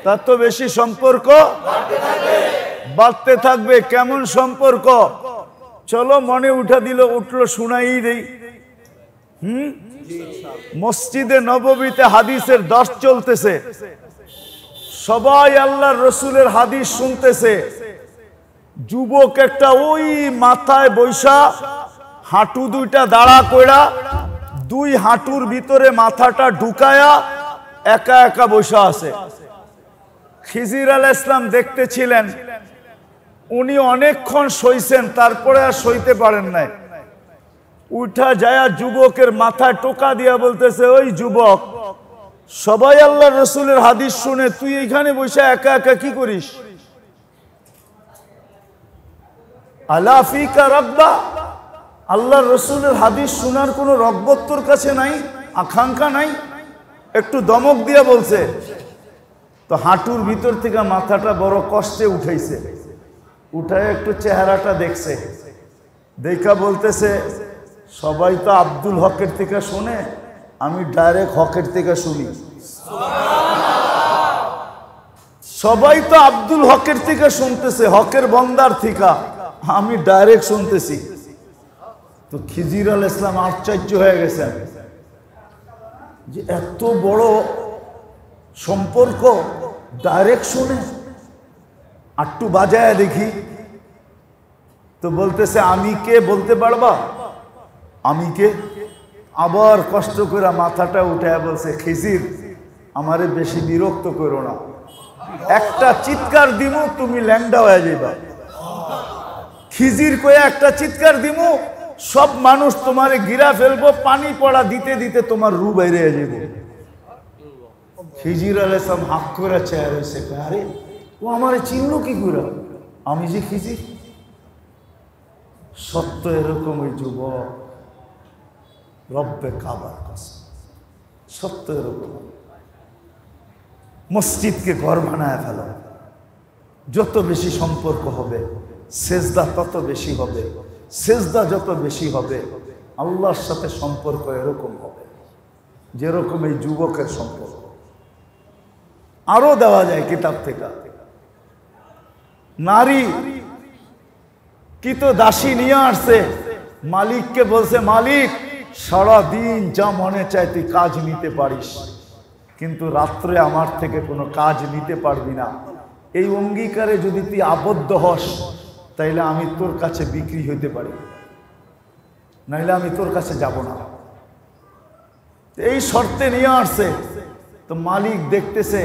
তত বেশি সম্পর্ক বাড়তে থাকবে। কেমন সম্পর্ক? চলো মনে উঠা দিল, উঠলো, শুনাই দেই। মসজিদে নববীতে হাদিসের দর্শ চলতেছে, সবাই আল্লাহর রসুলের হাদিস শুনতেছে। যুবক একটা ওই মাথায় বৈশা, হাঁটু 2টা দাঁড়া কইরা, 2 হাঁটুর ভিতরে মাথাটা ঢুকায়া একা একা বসা আছে। খিজির আলাইহিস সালাম দেখতেছিলেন, উনি অনেকক্ষণ সইছেন, তারপরে আর সইতে পারেন নাই। উঠা যায় যুবকের মাথায় টোকা দিয়া বলতেছে, ওই যুবক, সবাই আল্লাহ রসুলের হাদিস শুনে তুই এখানে বসে একা একা কি করিস? আলা ফিকা রাব্বা, আল্লাহ রসুলের হাদিস শোনার কোনো রগবত তোর কাছে নাই, আকাঙ্ক্ষা নাই? একটু দমক দিয়ে বলছে তো হাঁটুর ভিতর থেকে মাথাটা বড় কষ্টে উঠাইছে, উঠায় একটু চেহারাটা দেখছে, দেখা বলতেছে সবাই তো আব্দুল হকের থেকে শুনে, আমি ডাইরেক্ট হকের থেকে শুনি। সবাই তো আব্দুল হকের থেকে শুনতেছে, হকের বন্দার থেকে, আমি ডাইরেক্ট শুনতেছি। তো খিজির আলাইহিস সালাম আশ্চর্য হয়ে গেছেন যে এত বড় সম্পর্ক, ডাইরেক্ট শুনে, আটটু বাজায় দেখি। তো বলতেছে আমি কে বলতে পারবা? আমি কে? আবার কষ্ট করে মাথাটা উঠায় বলছে খিজির আমারে বেশি বিরক্ত করো না, একটা চিৎকার দিমু তুমি ল্যাংডা হয়ে যাইবা। খিজির কয়ে একটা চিৎকার দিমু সব মানুষ তোমারে গিরা ফেলবো, পানি পড়া দিতে দিতে তোমার রু বাইরে যাইব। খিজির আলাইহিস সালাম হাক করে চেয়ে রয়েছে, আরে ও আমারে চিনল কি করে? আমি যে খিজির। সত্য এরকম ওই যুবক, রব্বে কাবার কসম, সত্য এরকম। মসজিদকে ঘর বানায় ফেলো, যত বেশি সম্পর্ক হবে সেজদা তত বেশি হবে, সেজদা যত বেশি হবে আল্লাহর সাথে সম্পর্ক এরকম হবে যেরকম এই যুবকের সম্পর্ক। আরো দেওয়া যায় কিতাব থেকে। নারী কি তো দাসী নিয়ে আসছে, মালিককে বলছে মালিক সারাদিন যা মনে চায় তুই কাজ নিতে পারিস, কিন্তু রাত্রে আমার থেকে কোনো কাজ নিতে পারবি না। এই অঙ্গীকারে যদি তুই আবদ্ধ হস তাইলে আমি তোর কাছে বিক্রি হইতে পারি, নাইলে আমি তোর কাছে যাব না। এই শর্তে নিয়ে আসছে। তো মালিক দেখতেছে,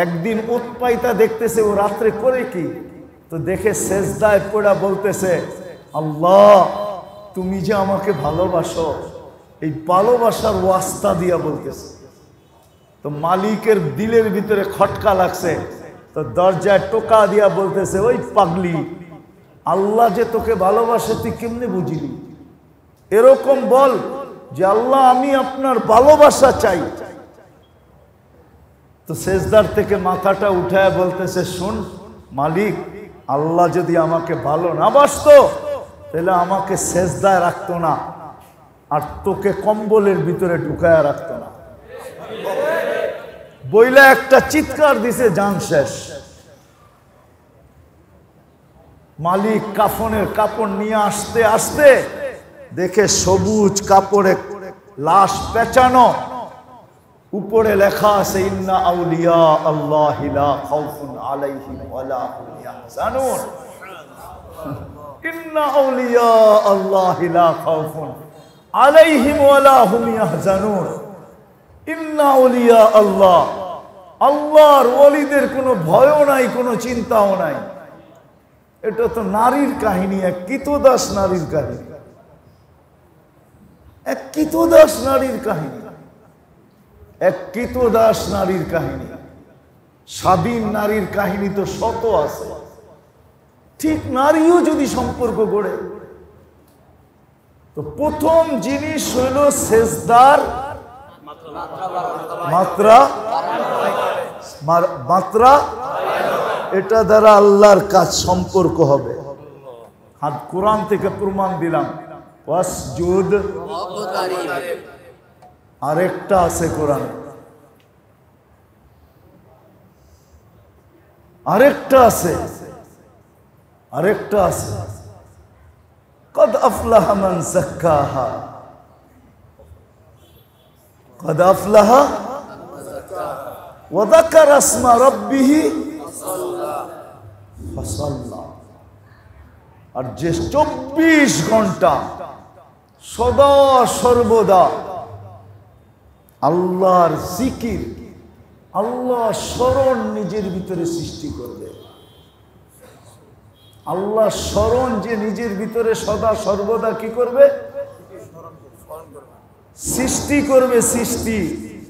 একদিন উৎপাইতা দেখতেছে ও রাত্রে করে কি, তো দেখে সেজদায় পড়া বলতেছে আল্লাহ তুমি যে আমাকে ভালোবাসো, এই ভালোবাসার ওয়াস্তা দিয়া বলতেছে। তো মালিকের দিলের ভিতরে খটকা লাগছে, তো দরজায় টোকা দিয়া বলতেছে ওই পাগলি, আল্লাহ যে তোকে ভালোবাসে তুই কেমনে বুঝিলি? এরকম বল যে আল্লাহ আমি আপনার ভালোবাসা চাই। তো সেজদার থেকে মাথাটা উঠায় বলতেছে শোন মালিক, আল্লাহ যদি আমাকে ভালো না বাসতো তাহলে আমাকে সেজদায় রাখতো না, আর তোকে কম্বলের ভিতরে ঢুকায় রাখতো না। বইলা একটা চিৎকার দিছে, জান শেষ। মালিক কাফনের কাপড় নিয়ে আসতে আসতে দেখে সবুজ কাপড়ে লাশ পেঁচানো, উপরে লেখা আছে ইন্না আউলিয়া আল্লাহি লা খাউফুন আলাইহিম ওয়ালা হুম ইয়াহজানুন। ইন্না আউলিয়া আল্লাহি লা খাউফুন আলাইহিম ওয়ালা হুম ইয়াহজানুন। ইন্না আউলিয়া আল্লাহ, আল্লাহর ওলিদের কোনো ভয়ও নাই, কোনো চিন্তাও নাই। এটা তো নারীর কাহিনী, এক কিতদাস নারীর কাহিনী, এক কিতদাস নারীর কাহিনী, এক কিতদাস নারীর কাহিনী। স্বাধীন নারীর কাহিনী তো শত আছে। ঠিক নারীও যদি সম্পর্ক গড়ে, তো প্রথম জিনিস হইল সেজদার মাত্রা, মাত্রা, এটা দ্বারা আল্লাহর কাজ সম্পর্ক হবে। হাত কোরআন থেকে প্রমাণ দিলাম, ওয়াসজুদ। আরেকটা আছে কোরআনে, আরেকটা আছে, আরেকটা আছে, কদ আফলাহা মান যাক্কাহা, কদ আফলাহা ওয়া যাকারা ইসমা রাব্বিহি ফাসাল্লা। আর যে 24 ঘন্টা সদা সর্বদা আল্লাহর জিকির, আল্লাহ স্মরণ নিজের ভিতরে সৃষ্টি করবে, আল্লাহ স্মরণ যে নিজের ভিতরে সদা সর্বদা কি করবে? সৃষ্টি করবে, সৃষ্টি।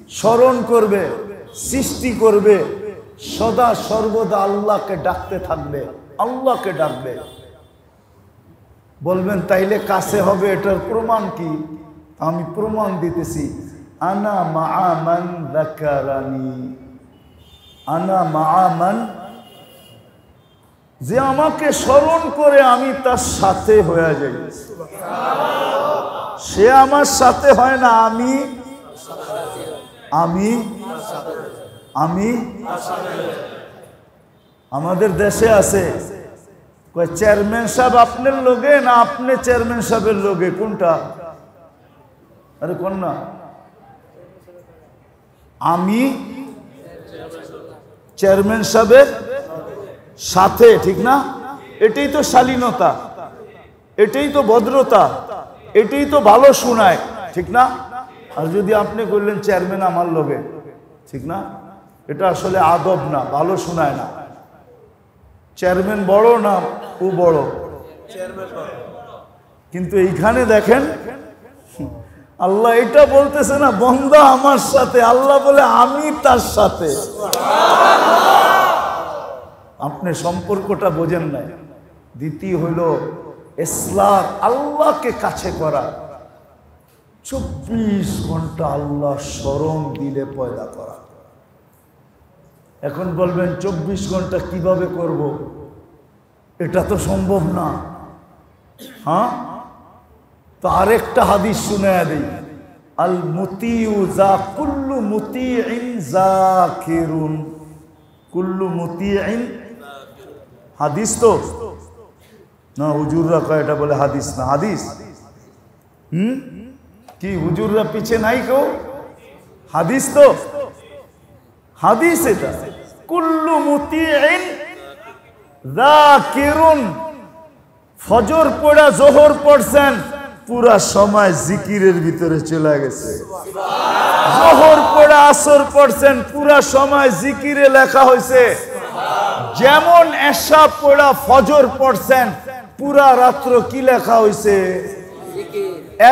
স্মরণ করবে, সৃষ্টি করবে, সদা সর্বদা আল্লাহকে ডাকতে থাকবে, আল্লাহকে ডাকবে। বলবেন তাইলে কাছে হবে, এটার প্রমাণ কি? আমি প্রমাণ দিতেছি। আনা মাআ মান যাকারানি, আনা মাআ মান, যে আমাকে স্মরণ করে আমি তার সাথে হয়ে যাই। সে আমার সাথে হয় না, আমি আমি আমি আমাদের দেশে আছে কয় চেয়ারম্যান সাহেব আপনার লোকে না আপনি চেয়ারম্যান সাহেবের লোকে, কোনটা? আরে কোন না, আমি চেয়ারম্যান সাহেবের সাথে, ঠিক না? এটাই তো শালীনতা, এটাই তো ভদ্রতা, এটাই তো ভালো শোনায়, ঠিক না? আর যদি আপনি করলেন চেয়ারম্যান আমার লোকে, ঠিক না? এটা আসলে আদব না, ভালো শোনায় না। চেয়ারম্যান বড় না ও বড়, কিন্তু এইখানে দেখেন আল্লাহ এটা বলতেছে না বান্দা আমার সাথে, আল্লাহ বলে আমি তার সাথে। আপনি সম্পর্কটা বোঝেন নাই। দ্বিতীয় হইল ইসলাম, আল্লাহকে কাছে করা। 24 ঘন্টা আল্লাহ স্মরণ দিলে পয়দা করা। এখন বলবেন 24 ঘন্টা কিভাবে করব? এটা তো সম্ভব না। হ্যাঁ, তো আরেকটা হাদিস শুনায়া দেই। আল মুতিউ যা কুল্লু মুতিইন যাকিরুন, কুল্লু মুতিইন, হাদিস তো না, হুজুররা কয় এটা বলে হাদিস না, হাদিস। কি হুজুররা পিছে নাই কেউ? হাদিস তো, হাদিস এটা। কুল্লু মুতিইন যাকিরুন, ফজর পড়া জোহর পড়ছেন, পুরা সময় জিকিরের ভিতরে চলে গেছে। জোহর পড়া আসর পড়ছেন, পুরা সময় জিকিরে লেখা হয়েছে। যেমন এশা পড়া ফজর পড়ছেন, পুরা রাত্র কি লেখা হয়েছে?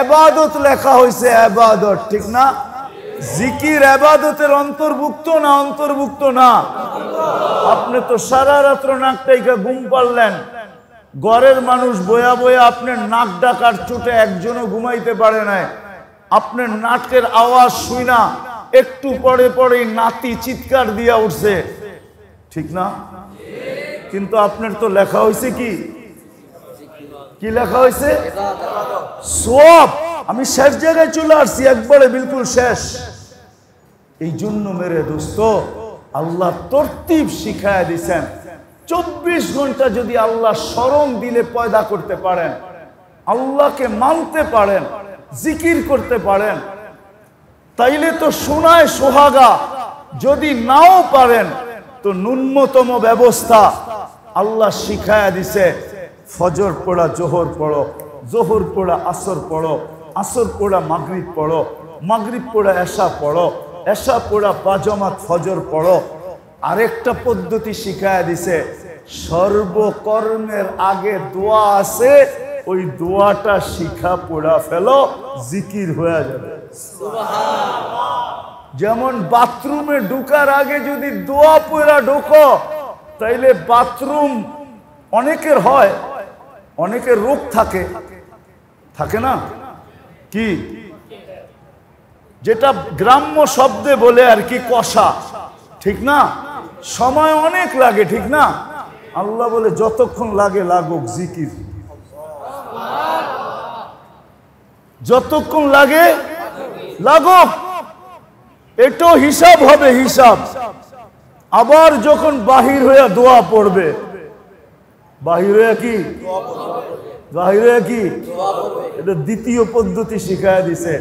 ইবাদত লেখা হয়েছে, ইবাদত, ঠিক না? জিকির ইবাদতের অন্তর্ভুক্ত না অন্তর্ভুক্ত না? আপনি তো সারা রাত্র নাকটাইকা ঘুম পারলেন, ঘরের মানুষ বয়া বয়া আপনার নাক ডাকার চোটে একজনও ঘুমাইতে পারে নাই। আপনার নাকের আওয়াজ শুইনা একটু পরে পরেই নাতি চিৎকার দিয়া উঠছে, ঠিক না? কিন্তু আপনার তো লেখা হয়েছে কি? কি লেখা হয়েছে? সওয়াব। আমি শেষ জায়গায় চলে আসছি, একবারে বিলকুল শেষ। এই জন্য মেরে দোস্ত, আল্লাহ তরতিব শিখায়া দিছেন। 24 ঘন্টা যদি আল্লাহ স্মরণ দিলে পয়দা করতে পারেন, আল্লাহকে মানতে পারেন, জিকির করতে পারেন, তাইলে তো শোনায় সোহাগা। যদি নাও পারেন তো ন্যূনতম ব্যবস্থা আল্লাহ শিখায়া দিছে। ফজর পড়া জোহর পড়ো, জোহর পড়া আসর পড়ো, আসর পড়া মাগরিব পড়ো, মাগরিব পড়া এশা পড়ো, এশা পড়া বাজমাত ফজর পড়ো। আরেকটা পদ্ধতি শিখায়া দিছে, সর্বকর্মের আগে দোয়া আছে, ওই দোয়াটা শিখা পড়া ফেলো, জিকির হয়ে যাবে। যেমন বাথরুমে ঢোকার আগে যদি দোয়া পড়া ঢোকো, তাইলে বাথরুম অনেকের হয়, অনেকের রোগ থাকে, থাকে না? কি যেটা গ্রাম্য শব্দে বলে আর কি, কষা, ঠিক না? সময় অনেক লাগে, ঠিক না? আল্লাহ বলে যতক্ষণ লাগে লাগুক, জিকির যতক্ষণ লাগে লাগুক। এটাও হিসাব হবে, হিসাব। আবার যখন বাহির হয়ে দোয়া পড়বে, বাহির হয়ে কি? বাহির হয়ে কি? এটা দ্বিতীয় পদ্ধতি শিখায় দিছে।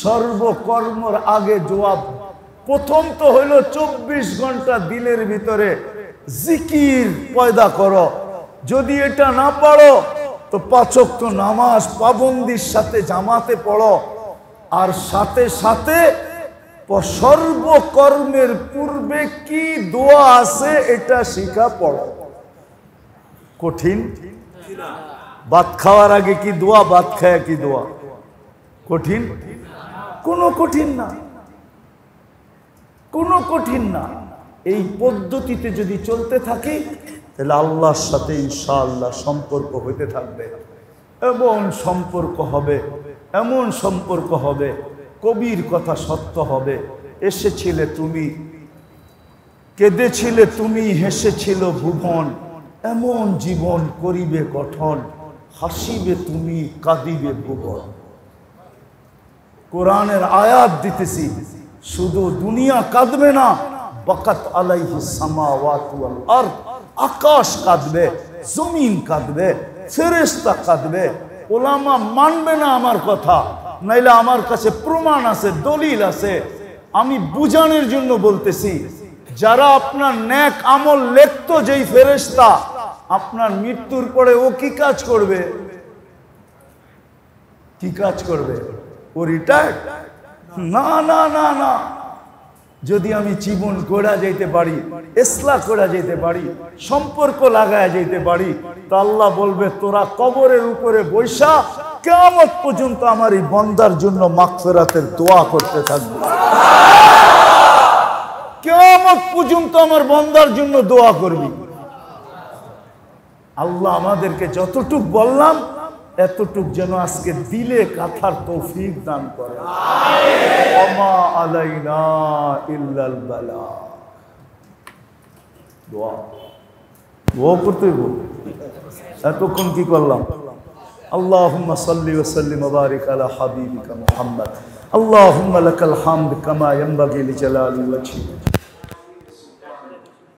সর্বকর্মর আগে জবাব। প্রথম তো হইল 24 ঘন্টা দিলের ভিতরে জিকির পয়দা করো। যদি এটা না পারো তো 5 ওয়াক্ত নামাজ পাবন্দির সাথে জামাতে পড়ো, আর সাথে সাথে সর্বকর্মের পূর্বে কি দোয়া আছে এটা শিখা পড়ো। কঠিন? ভাত খাওয়ার আগে কি দোয়া, ভাত খায় কি দোয়া? কঠিন? কোনো কঠিন না। কোনো কঠিন না। এই পদ্ধতিতে যদি চলতে থাকি তাহলে আল্লাহর সাথে ইনশাআল্লাহ সম্পর্ক হইতে থাকবে। এমন সম্পর্ক হবে, এমন সম্পর্ক হবে, কবির কথা সত্য হবে। এসেছিলে তুমি, কেঁদেছিলে তুমি, হেসেছিল ভুবন, এমন জীবন করিবে গঠন, হাসিবে তুমি, কাঁদিবে ভুবন। কোরআনের আয়াত দিতেছি, শুধু দুনিয়া কাঁদবে না, বাকাত আলাইহিস সামাওয়াতু ওয়াল আরদ, আকাশ কাঁদবে, জমিন কাঁদবে, ফেরেশতা কাঁদবে। ওলামা মানবে না আমার কথা, নাইলে আমার কাছে প্রমাণ আছে, দলিল আছে। আমি বুঝানোর জন্য বলতেছি, যারা আপনার নেক আমল লিখত, যেই ফেরেশতা, আপনার মৃত্যুর পরে ও কি কাজ করবে? কি কাজ করবে? ও রিটায়ার্ড? না না না না। যদি আমি জীবন করা যেতে পারি, ইসলাহ করা যেতে পারি, সম্পর্ক লাগায় যেতে পারি, তো আল্লাহ বলবে তোরা কবরের উপরে বৈশা কিয়ামত পর্যন্ত আমার এই বান্দার জন্য মাগফিরাতের দোয়া করতে থাকবে। কিয়ামত পর্যন্ত আমার বান্দার জন্য দোয়া করবি। আল্লাহ আমাদেরকে যতটুক বললাম এতটুক যেন আজকে দিলে কাথার তৌফিক দান করে। ওমা আলাইনা ইল্লাল বালাগ। দোয়া দোয়া করতে হবে। এতক্ষণ কি করলাম? আল্লাহুম্মা সাল্লি ওয়া সাল্লিম ওয়া বারিক আলা হাবিবিকা মুহাম্মদ। আল্লাহুম্মা লাকাল হামদ কামা ইয়ানবাগি লিজালালি ওয়াজহিক।